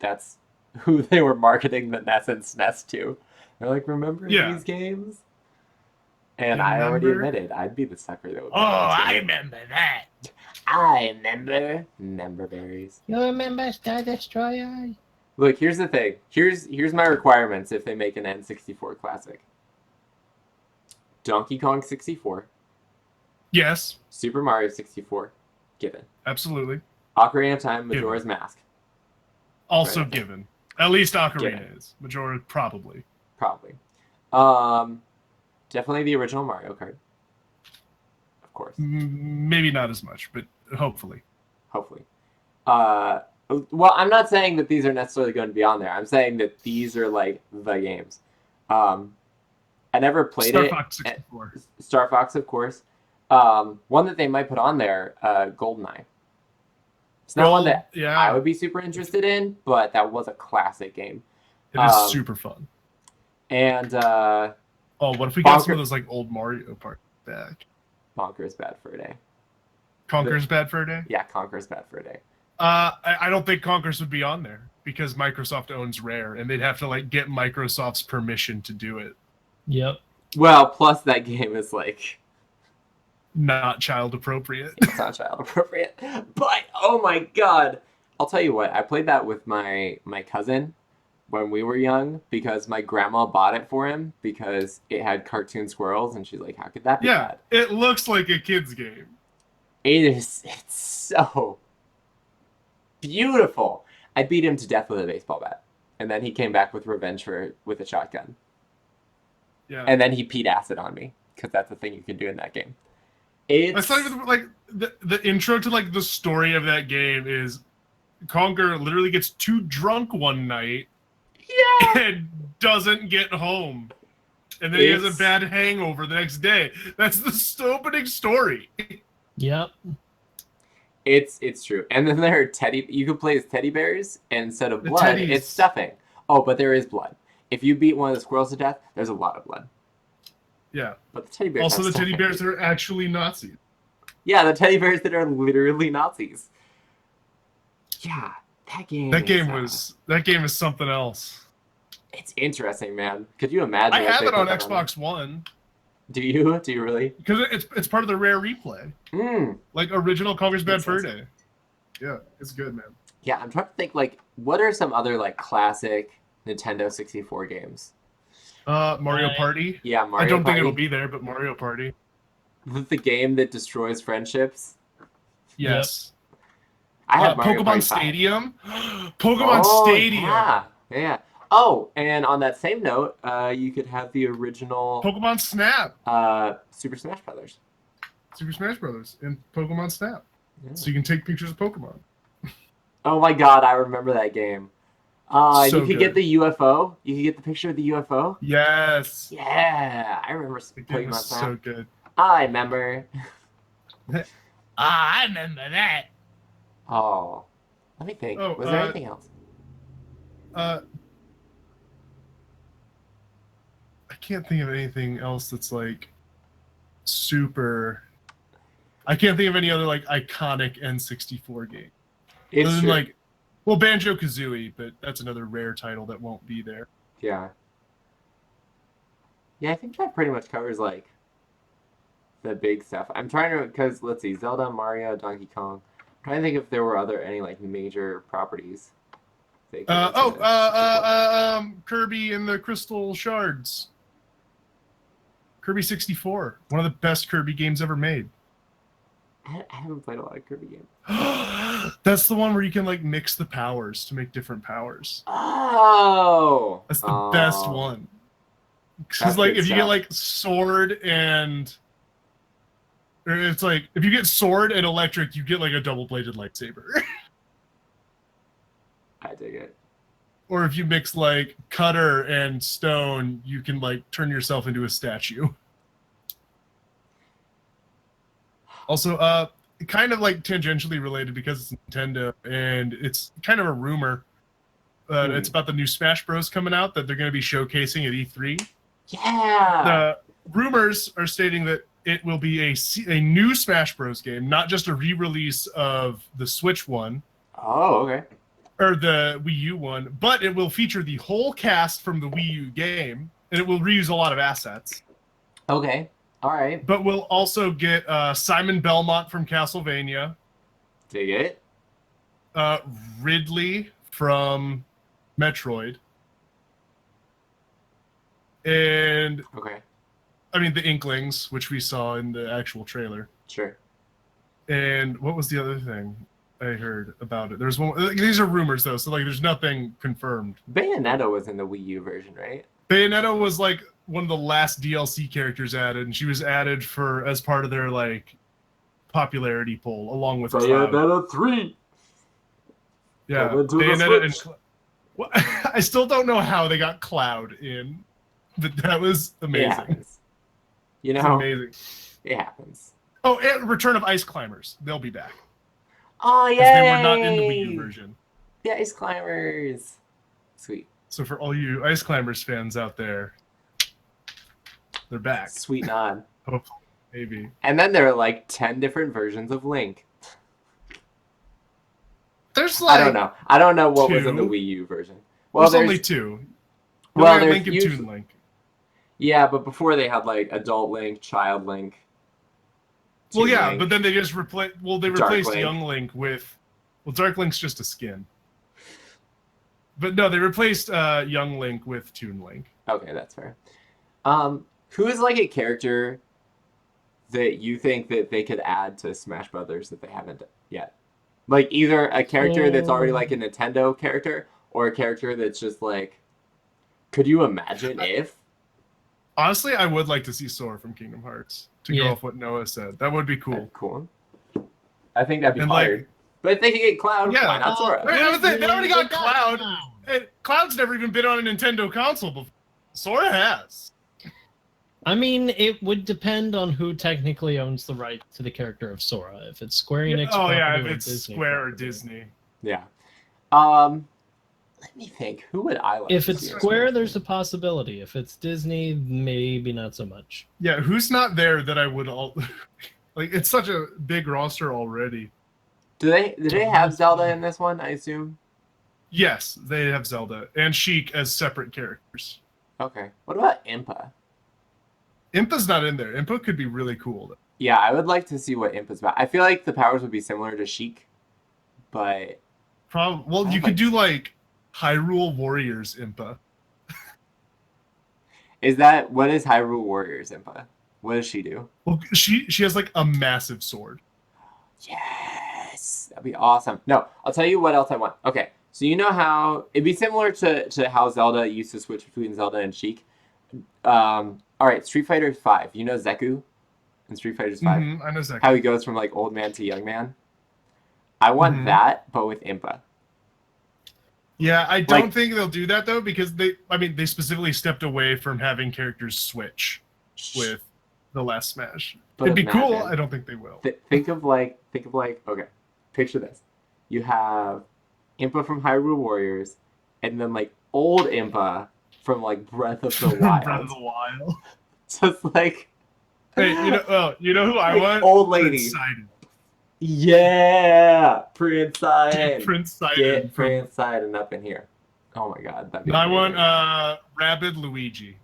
that's who they were marketing the NES and SNES to. They're like, remember these games? And I already admitted I'd be the sucker that would. I remember that. I remember berries. You remember Star Destroyer? Look, here's the thing. Here's my requirements if they make an N64 Classic. Donkey Kong 64. Yes. Super Mario 64. Given. Absolutely. Ocarina of Time, Majora's Mask. Also right given. At least Ocarina is. Majora, probably. Probably. Definitely the original Mario Kart. Of course. Maybe not as much, but hopefully. Hopefully. Well, I'm not saying that these are necessarily going to be on there. I'm saying that these are like the games. I never played Star Fox 64. Star Fox, of course. One that they might put on there, GoldenEye. It's not one that I would be super interested in, but that was a classic game. It is super fun. And what if we got some of those like old Mario Party back? Conker's Bad Fur Day. Conker's Bad Fur Day? Yeah, Conker's Bad Fur Day. I don't think Conker's would be on there because Microsoft owns Rare, and they'd have to like get Microsoft's permission to do it. Yep. Well, plus that game is like not child appropriate. It's not child appropriate, but oh my god! I'll tell you what. I played that with my cousin when we were young because my grandma bought it for him because it had cartoon squirrels, and she's like, "How could that be bad?" It looks like a kid's game. It's so beautiful. I beat him to death with a baseball bat, and then he came back with revenge with a shotgun. Yeah. And then he peed acid on me because that's the thing you can do in that game. It's not even like the intro to like the story of that game is Conker literally gets too drunk one night. Yeah. And doesn't get home. And then he has a bad hangover the next day. That's the opening story. Yep. It's true. And then there are you can play as teddy bears, and instead of blood, it's stuffing. Oh, but there is blood. If you beat one of the squirrels to death, there's a lot of blood. Yeah. But the teddy bears also the teddy bears that are actually Nazis. Yeah, the teddy bears that are literally Nazis. Yeah. That game is something else. It's interesting, man. Could you imagine? I have it on Xbox One. Do you? Do you really? Because it's part of the Rare replay. Like original Conker's Bad Fur Day. Yeah, it's good, man. Yeah, I'm trying to think like what are some other like classic Nintendo 64 games? Mario Party. Yeah, Mario Party. I don't think it'll be there, but Mario Party. The game that destroys friendships. Yes. Yep. I have Mario Pokemon Party Stadium. Pokemon Stadium. Yeah. Oh, and on that same note, you could have the original Pokemon Snap. Super Smash Brothers. Super Smash Brothers and Pokemon Snap. Yeah. So you can take pictures of Pokemon. Oh my god, I remember that game. So you could get the UFO. You could get the picture of the UFO. Yes. Yeah, I remember Pokemon Snap. So good. I remember. I remember that. Oh, let me think. Was there anything else? I can't think of anything else that's like super. I can't think of any other like iconic N64 game. It's Other than true. like, well, Banjo-Kazooie, but that's another rare title that won't be there. Yeah. Yeah, I think that pretty much covers like the big stuff. I'm trying to, because let's see, Zelda, Mario, Donkey Kong. I'm trying to think if there were any like major properties. Kirby and the Crystal Shards. Kirby 64, one of the best Kirby games ever made. I haven't played a lot of Kirby games. That's the one where you can like mix the powers to make different powers. Oh, that's the best one. Because like if you get like sword and, or it's like if you get sword and electric, you get like a double-bladed lightsaber. I dig it. Or if you mix like cutter and stone, you can like turn yourself into a statue. Also, kind of like tangentially related because it's Nintendo and it's kind of a rumor. It's about the new Smash Bros. Coming out that they're going to be showcasing at E3. Yeah. The rumors are stating that it will be a new Smash Bros. Game, not just a re-release of the Switch one. Oh, okay. Or the Wii U one, but it will feature the whole cast from the Wii U game, and it will reuse a lot of assets. Okay. All right. But we'll also get Simon Belmont from Castlevania. Dig it. Ridley from Metroid. And okay. I mean the Inklings, which we saw in the actual trailer. Sure. And what was the other thing I heard about it? There's one. These are rumors though, so like there's nothing confirmed. Bayonetta was in the Wii U version, right? Bayonetta was like one of the last DLC characters added, and she was added as part of their like popularity poll, along with Bayonetta 3. Yeah, Bayonetta and well, I still don't know how they got Cloud in, but that was amazing. It happens. You know, amazing. It happens. Oh, and Return of Ice Climbers. They'll be back. Oh, yeah. They were not in the Wii U version. The Ice Climbers. Sweet. So for all you Ice Climbers fans out there, they're back. Sweet nod. Hopefully, maybe. And then there are like 10 different versions of Link. There's like I don't know what was in the Wii U version. Well, there's only 2. Well, there's Link and Toon Link. Yeah, but before they had like Adult Link, Child Link. Well, yeah, Link, but then they just replaced. Well, they replaced Young Link with. Well, Dark Link's just a skin. But no, they replaced Young Link with Toon Link. Okay, that's fair. Who is like a character that you think that they could add to Smash Brothers that they haven't yet? Like either a character that's already like a Nintendo character, or a character that's just like. Could you imagine if? Honestly, I would like to see Sora from Kingdom Hearts. To go off what Noah said, that would be cool. That's cool. I think that'd be hard. Like, but if they could get Cloud, why not Sora? They already got Cloud. And Cloud's never even been on a Nintendo console before. Sora has. I mean, it would depend on who technically owns the right to the character of Sora. If it's Square Enix, if it's Disney Square or Disney. Yeah. Let me think. Who would I like? If it's Square, there's a possibility. If it's Disney, maybe not so much. Yeah, who's not there that I would all like? It's such a big roster already. Do they have Zelda in this one? I assume. Yes, they have Zelda and Sheik as separate characters. Okay. What about Impa? Impa's not in there. Impa could be really cool, though. Yeah, I would like to see what Impa's about. I feel like the powers would be similar to Sheik, but well, you could do like Hyrule Warriors Impa. What is Hyrule Warriors Impa? What does she do? Well, she has like a massive sword. Yes, that'd be awesome. No, I'll tell you what else I want. Okay, so you know how it'd be similar to how Zelda used to switch between Zelda and Sheik. All right, Street Fighter 5. You know Zeku in Street Fighter 5? Mm-hmm, I know Zeku. How he goes from like old man to young man. I want that, but with Impa. Yeah, I don't think they'll do that though, because they specifically stepped away from having characters switch with the last Smash. It'd be cool. I don't think they will. Think of like, okay, picture this. You have Impa from Hyrule Warriors, and then like old Impa from like Breath of the Wild. Breath of the Wild. So it's like Hey, you know who I want? Old lady. Prince Sidon. Yeah, Prince Sidon. Prince Sidon. Get Prince Sidon up in here. Oh my God, that'd be I amazing. want Rabid Luigi.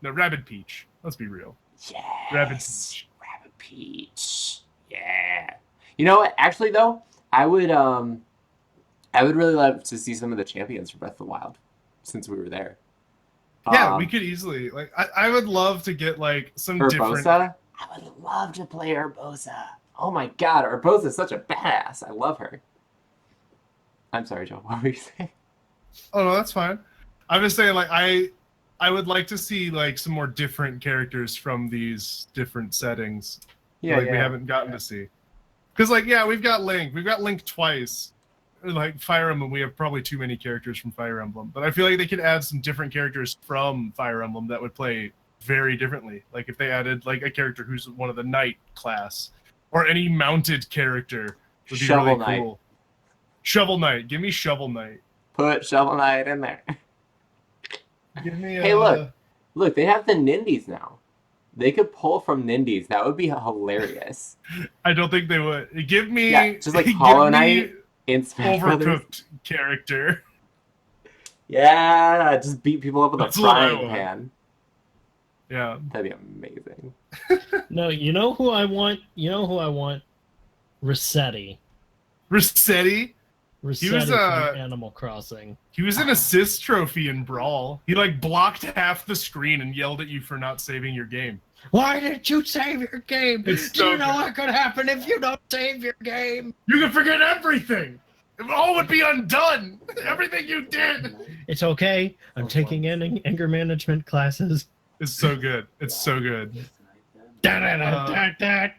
No, Rabid Peach. Let's be real. Yes. Rabid Peach. Rabid Peach. Yeah. You know what? Actually, though, I would really love to see some of the champions from Breath of the Wild, since we were there. Yeah, we could easily I would love to get like some different. I would love to play Urbosa. Oh my God, Urbosa's such a badass. I love her. I'm sorry, Joe. What were you saying? Oh no, that's fine. I'm just saying, like, I would like to see like some more different characters from these different settings. Yeah, we haven't gotten to see. Because we've got Link twice. Like Fire Emblem, we have probably too many characters from Fire Emblem, but I feel like they could add some different characters from Fire Emblem that would play very differently. Like if they added like a character who's one of the knight class, or any mounted character would be really cool. Shovel Knight, give me Shovel Knight. Put Shovel Knight in there. Give me Hey, look, they have the Nindies now. They could pull from Nindies. That would be hilarious. I don't think they would. Give me just like Hollow Knight in Smash Overcooked Brothers. Character. Yeah, just beat people up with a frying pan. Yeah, that'd be amazing. No, you know who I want? Rossetti. Rossetti? He was from Animal Crossing. He was an assist trophy in Brawl. He like blocked half the screen and yelled at you for not saving your game. Why didn't you save your game? Do you know what could happen if you don't save your game? You could forget everything. All would be undone. Everything you did. It's okay. I'm taking anger management classes. It's so good. It's so good. Da-da-da-da-da.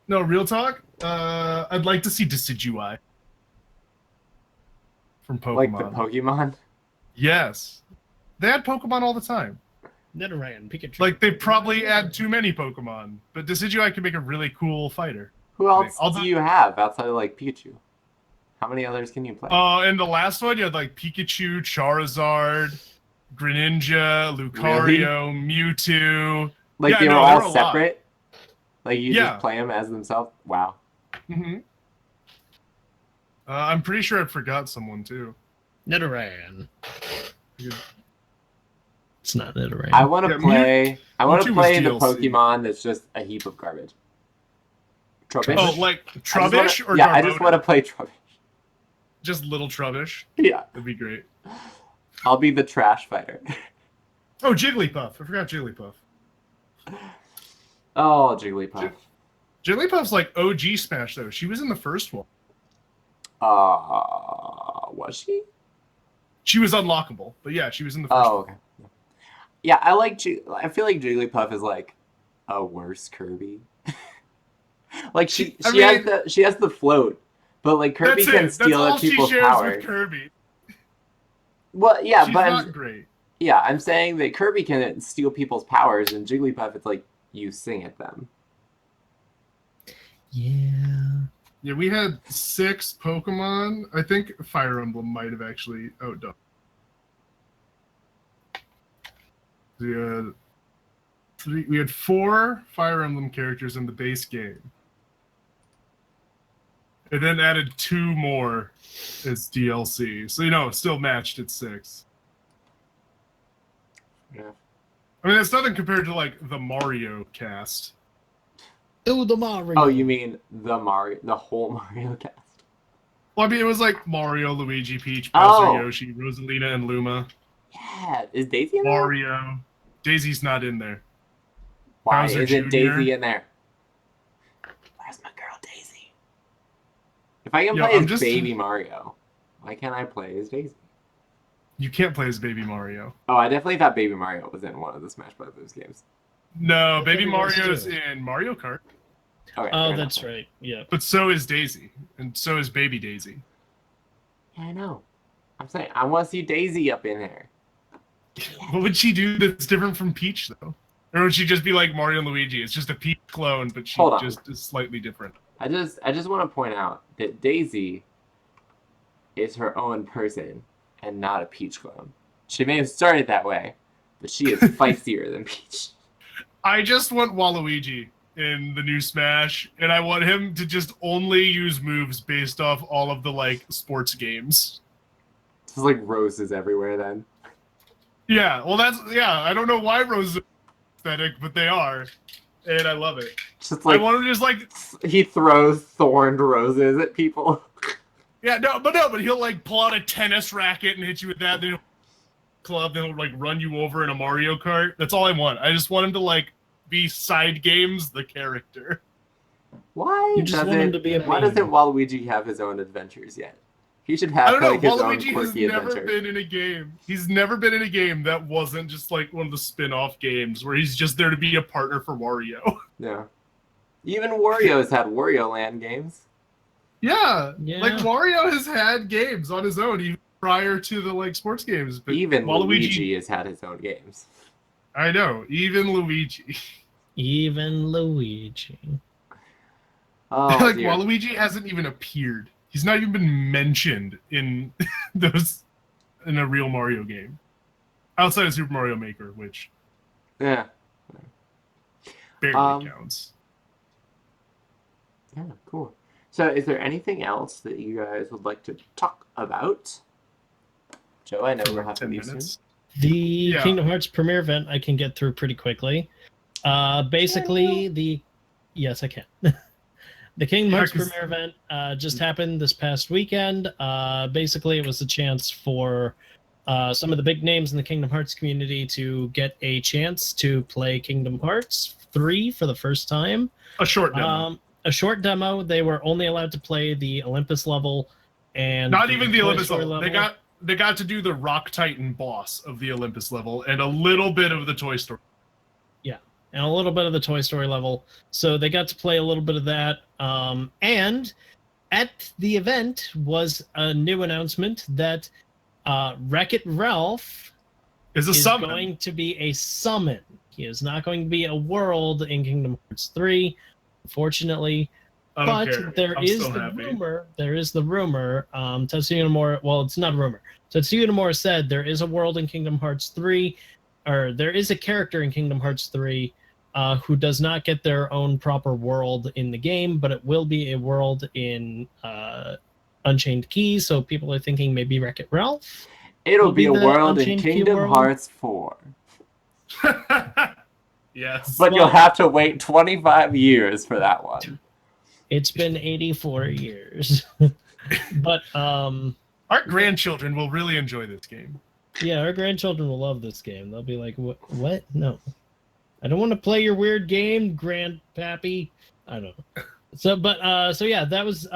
No, real talk. I'd like to see Decidueye from Pokemon. Like the Pokemon? Yes. They add Pokemon all the time. Nidoran, Pikachu. Like, they probably add too many Pokemon, but Decidueye can make a really cool fighter. Who else do you have outside of, like, Pikachu? How many others can you play? In the last one, you had, like, Pikachu, Charizard, Greninja, Lucario, Mewtwo. Like, they were all separate? Like, you just play them as themselves? Wow. Mm-hmm. I'm pretty sure I forgot someone, too. Nidoran. It's not Nidoran. I want to play the Pokemon that's just a heap of garbage. Trubbish? Oh, like Trubbish or Yeah, Garbodor? I just want to play Trubbish. Just little Trubbish? Yeah. That'd be great. I'll be the trash fighter. Oh, Jigglypuff. I forgot Jigglypuff. Oh, Jigglypuff. Jigglypuff's like OG Smash, though. She was in the first one. Was she? She was unlockable, but yeah, she was in the first one. Oh, okay. Yeah, I feel like Jigglypuff is like a worse Kirby. Like she has the float, but like Kirby can steal other people's power. With Kirby. Well, yeah, she's but not great. Yeah, I'm saying that Kirby can steal people's powers, and Jigglypuff, it's like you sing at them. Yeah. Yeah, we had 6 Pokemon. I think Fire Emblem might have actually. Oh, no. We had 4 Fire Emblem characters in the base game. And then added 2 more as DLC. So, still matched at 6. Yeah. I mean, that's nothing compared to, like, the Mario cast. Oh, the Mario. Oh, you mean the whole Mario cast? Well, I mean, it was like Mario, Luigi, Peach, Bowser, Yoshi, Rosalina, and Luma. Yeah, is Daisy in there? Mario. Daisy's not in there. Why Bowser isn't Jr.? Daisy in there? Where's my girl Daisy? If I can play as Baby Mario, why can't I play as Daisy? You can't play as Baby Mario. Oh, I definitely thought Baby Mario was in one of the Smash Brothers games. No, Baby Mario's in Mario Kart. Okay, oh, that's right. Yeah. But so is Daisy, and so is Baby Daisy. Yeah, I know. I'm saying I want to see Daisy up in there. What would she do that's different from Peach, though? Or would she just be like Mario and Luigi? It's just a Peach clone, but she just is slightly different. I just want to point out that Daisy is her own person and not a Peach clone. She may have started that way, but she is feistier than Peach. I just want Waluigi in the new Smash, and I want him to just only use moves based off all of the like sports games. It's like roses everywhere then. Yeah, well I don't know why roses are aesthetic, but they are. And I love it. Just like I want him to just like he throws thorned roses at people. Yeah, but he'll like pull out a tennis racket and hit you with that, then he'll club, then he'll like run you over in a Mario Kart. That's all I want. I just want him to like be side games the character. Why doesn't Waluigi have his own adventures yet? He should have like his own quirky adventure. Been in a game. He's never been in a game that wasn't just like one of the spin-off games where he's just there to be a partner for Wario. Yeah. Even Wario's had Wario Land games. Yeah. Like Wario has had games on his own even prior to the like sports games. But even Luigi has had his own games. I know. Even Luigi. Even Luigi. Oh, like dear. Waluigi hasn't even appeared. He's not even been mentioned in a real Mario game. Outside of Super Mario Maker, which barely counts. Yeah, cool. So is there anything else that you guys would like to talk about? Joe, I know we're having to leave soon. The Kingdom Hearts premiere event I can get through pretty quickly. Basically, yes, I can. The Kingdom Hearts premiere event just happened this past weekend. Basically, it was a chance for some of the big names in the Kingdom Hearts community to get a chance to play Kingdom Hearts 3 for the first time. A short demo. They were only allowed to play the Olympus level, and not even the Olympus level. They got to do the Rock Titan boss of the Olympus level and a little bit of the Toy Story. Yeah, and a little bit of the Toy Story level. So they got to play a little bit of that. And at the event was a new announcement that Wreck-It Ralph is going to be a summon. He is not going to be a world in Kingdom Hearts 3, unfortunately. But there is the rumor. Tetsuya Nomura, well, it's not a rumor. Tetsuya Nomura said there is a world in Kingdom Hearts 3, or there is a character in Kingdom Hearts 3 who does not get their own proper world in the game, but it will be a world in Unchained Key, so people are thinking maybe Wreck-It Ralph. It'll be a world in Kingdom Hearts 4. Yes. But you'll have to wait 25 years for that one. It's been 84 years. But our grandchildren will really enjoy this game. Yeah, our grandchildren will love this game. They'll be like, what? No. I don't want to play your weird game, Grandpappy. I don't know. So yeah, that was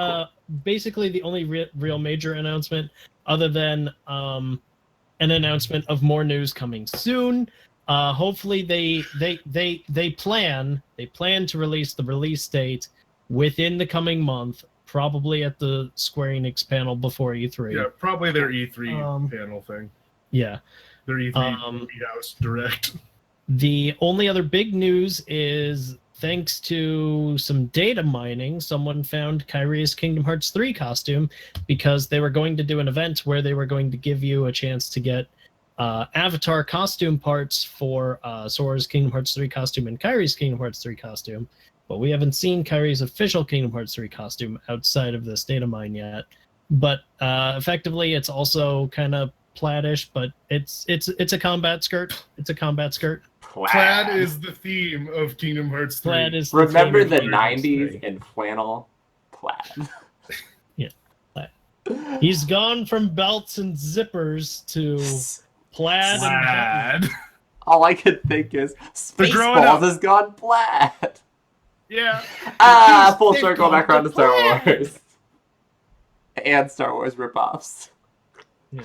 basically the only real major announcement, other than an announcement of more news coming soon. Hopefully they plan to release the release date within the coming month, probably at the Square Enix panel before E3. Yeah, probably their E3 panel thing. Yeah. Their E3 House Direct. The only other big news is, thanks to some data mining, someone found Kyrie's Kingdom Hearts 3 costume, because they were going to do an event where they were going to give you a chance to get avatar costume parts for Sora's Kingdom Hearts 3 costume and Kyrie's Kingdom Hearts 3 costume. But we haven't seen Kyrie's official Kingdom Hearts 3 costume outside of this data mine yet. But effectively, it's also kind of plaid-ish, but it's a combat skirt. It's a combat skirt. Plaid is the theme of Kingdom Hearts 3. Plaid is Remember the 90s in flannel? Plaid. Yeah, plaid. He's gone from belts and zippers to plaid. And all I could think is Spaceballs has gone plaid. Yeah. Full circle back around to Star Wars. And Star Wars ripoffs. Yeah.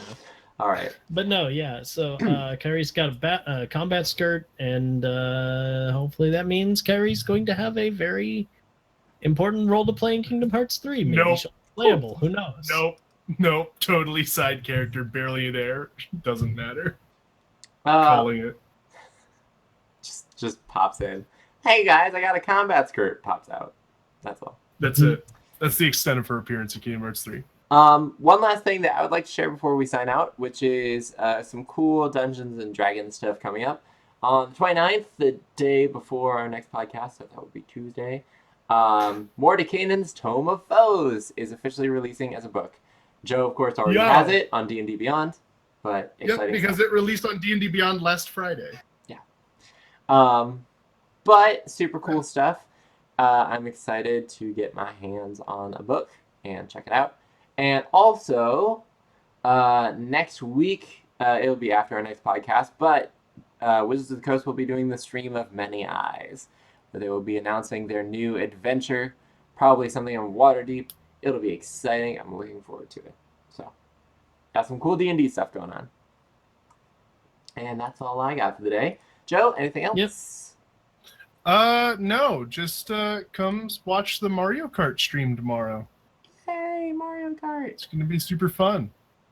All right. But no, yeah. So Kyrie's got a combat skirt, and hopefully that means Kyrie's going to have a very important role to play in Kingdom Hearts 3. Maybe she'll be playable. Who knows? Nope. Totally side character, barely there. Doesn't matter. Calling it. Just pops in. Hey guys, I got a combat skirt. Pops out. That's all. That's it. That's the extent of her appearance in Kingdom Hearts 3. One last thing that I would like to share before we sign out, which is some cool Dungeons and Dragons stuff coming up. On the 29th, the day before our next podcast, so that would be Tuesday, Mordekainen's Tome of Foes is officially releasing as a book. Joe, of course, already has it on D&D Beyond, but exciting because stuff. it released on D&D Beyond last Friday. Yeah. But super cool stuff. I'm excited to get my hands on a book and check it out. And also, next week, it'll be after our next podcast, but Wizards of the Coast will be doing the Stream of Many Eyes, where they will be announcing their new adventure, probably something on Waterdeep. It'll be exciting. I'm looking forward to it. So, got some cool D&D stuff going on. And that's all I got for the day. Joe, anything else? Yep. No, just come watch the Mario Kart stream tomorrow. Yay, Mario Kart. It's going to be super fun.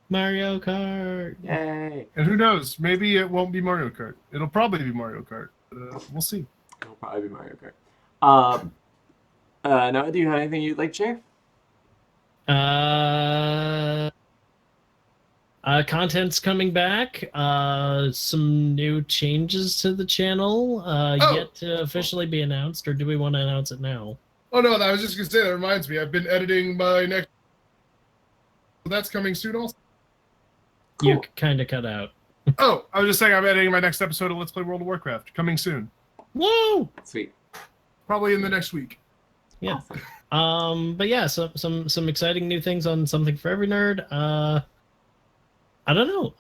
Mario Kart. Yay. And who knows, maybe it won't be Mario Kart. It'll probably be Mario Kart. We'll see. It'll probably be Mario Kart. Noah, do you have anything you'd like to share? Content's coming back. Some new changes to the channel yet to officially be announced, or do we want to announce it now? Oh no, I was just gonna say, that reminds me, I've been editing my next. That's coming soon also. Cool. You kind of cut out. Oh, I was just saying I'm editing my next episode of Let's Play World of Warcraft, coming soon. Whoa! Sweet. Probably in the next week. Yeah. Awesome. But yeah, some exciting new things on Something for Every Nerd. I don't know.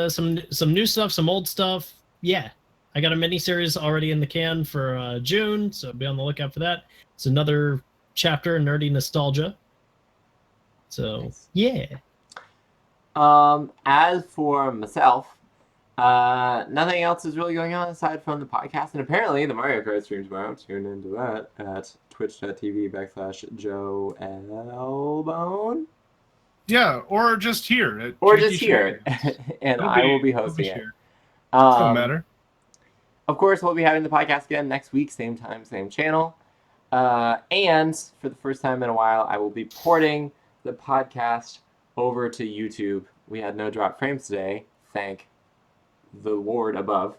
Some new stuff, some old stuff. Yeah. I got a mini series already in the can for June, so be on the lookout for that. It's another chapter in nerdy nostalgia. So nice. Yeah. As for myself, nothing else is really going on aside from the podcast, and apparently the Mario Kart stream tomorrow. Tune into that at twitch.tv/JoeLbone. Yeah, or just here. Or just here, and I will be hosting it. Doesn't matter. Of course, we'll be having the podcast again next week, same time, same channel. And for the first time in a while, I will be porting the podcast over to YouTube. We had no drop frames today, thank the Lord above.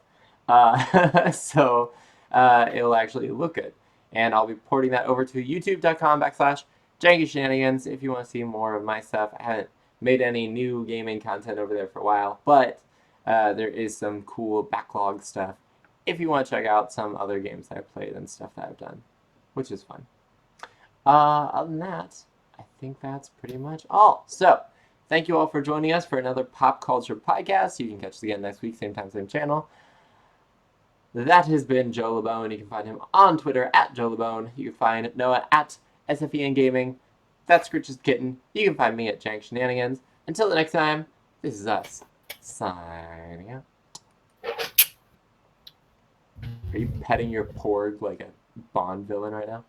So it'll actually look good. And I'll be porting that over to youtube.com/JankyShenanigans if you want to see more of my stuff. I haven't made any new gaming content over there for a while, but there is some cool backlog stuff if you want to check out some other games that I've played and stuff that I've done, which is fun. Other than that, I think that's pretty much all. So, thank you all for joining us for another Pop Culture Podcast. You can catch us again next week, same time, same channel. That has been Joe LeBone. You can find him on Twitter at Joe LeBone. You can find Noah at SFEN Gaming. That's Scritch's Kitten. You can find me at Jank Shenanigans. Until the next time, this is us signing out. Are you petting your porg like a Bond villain right now?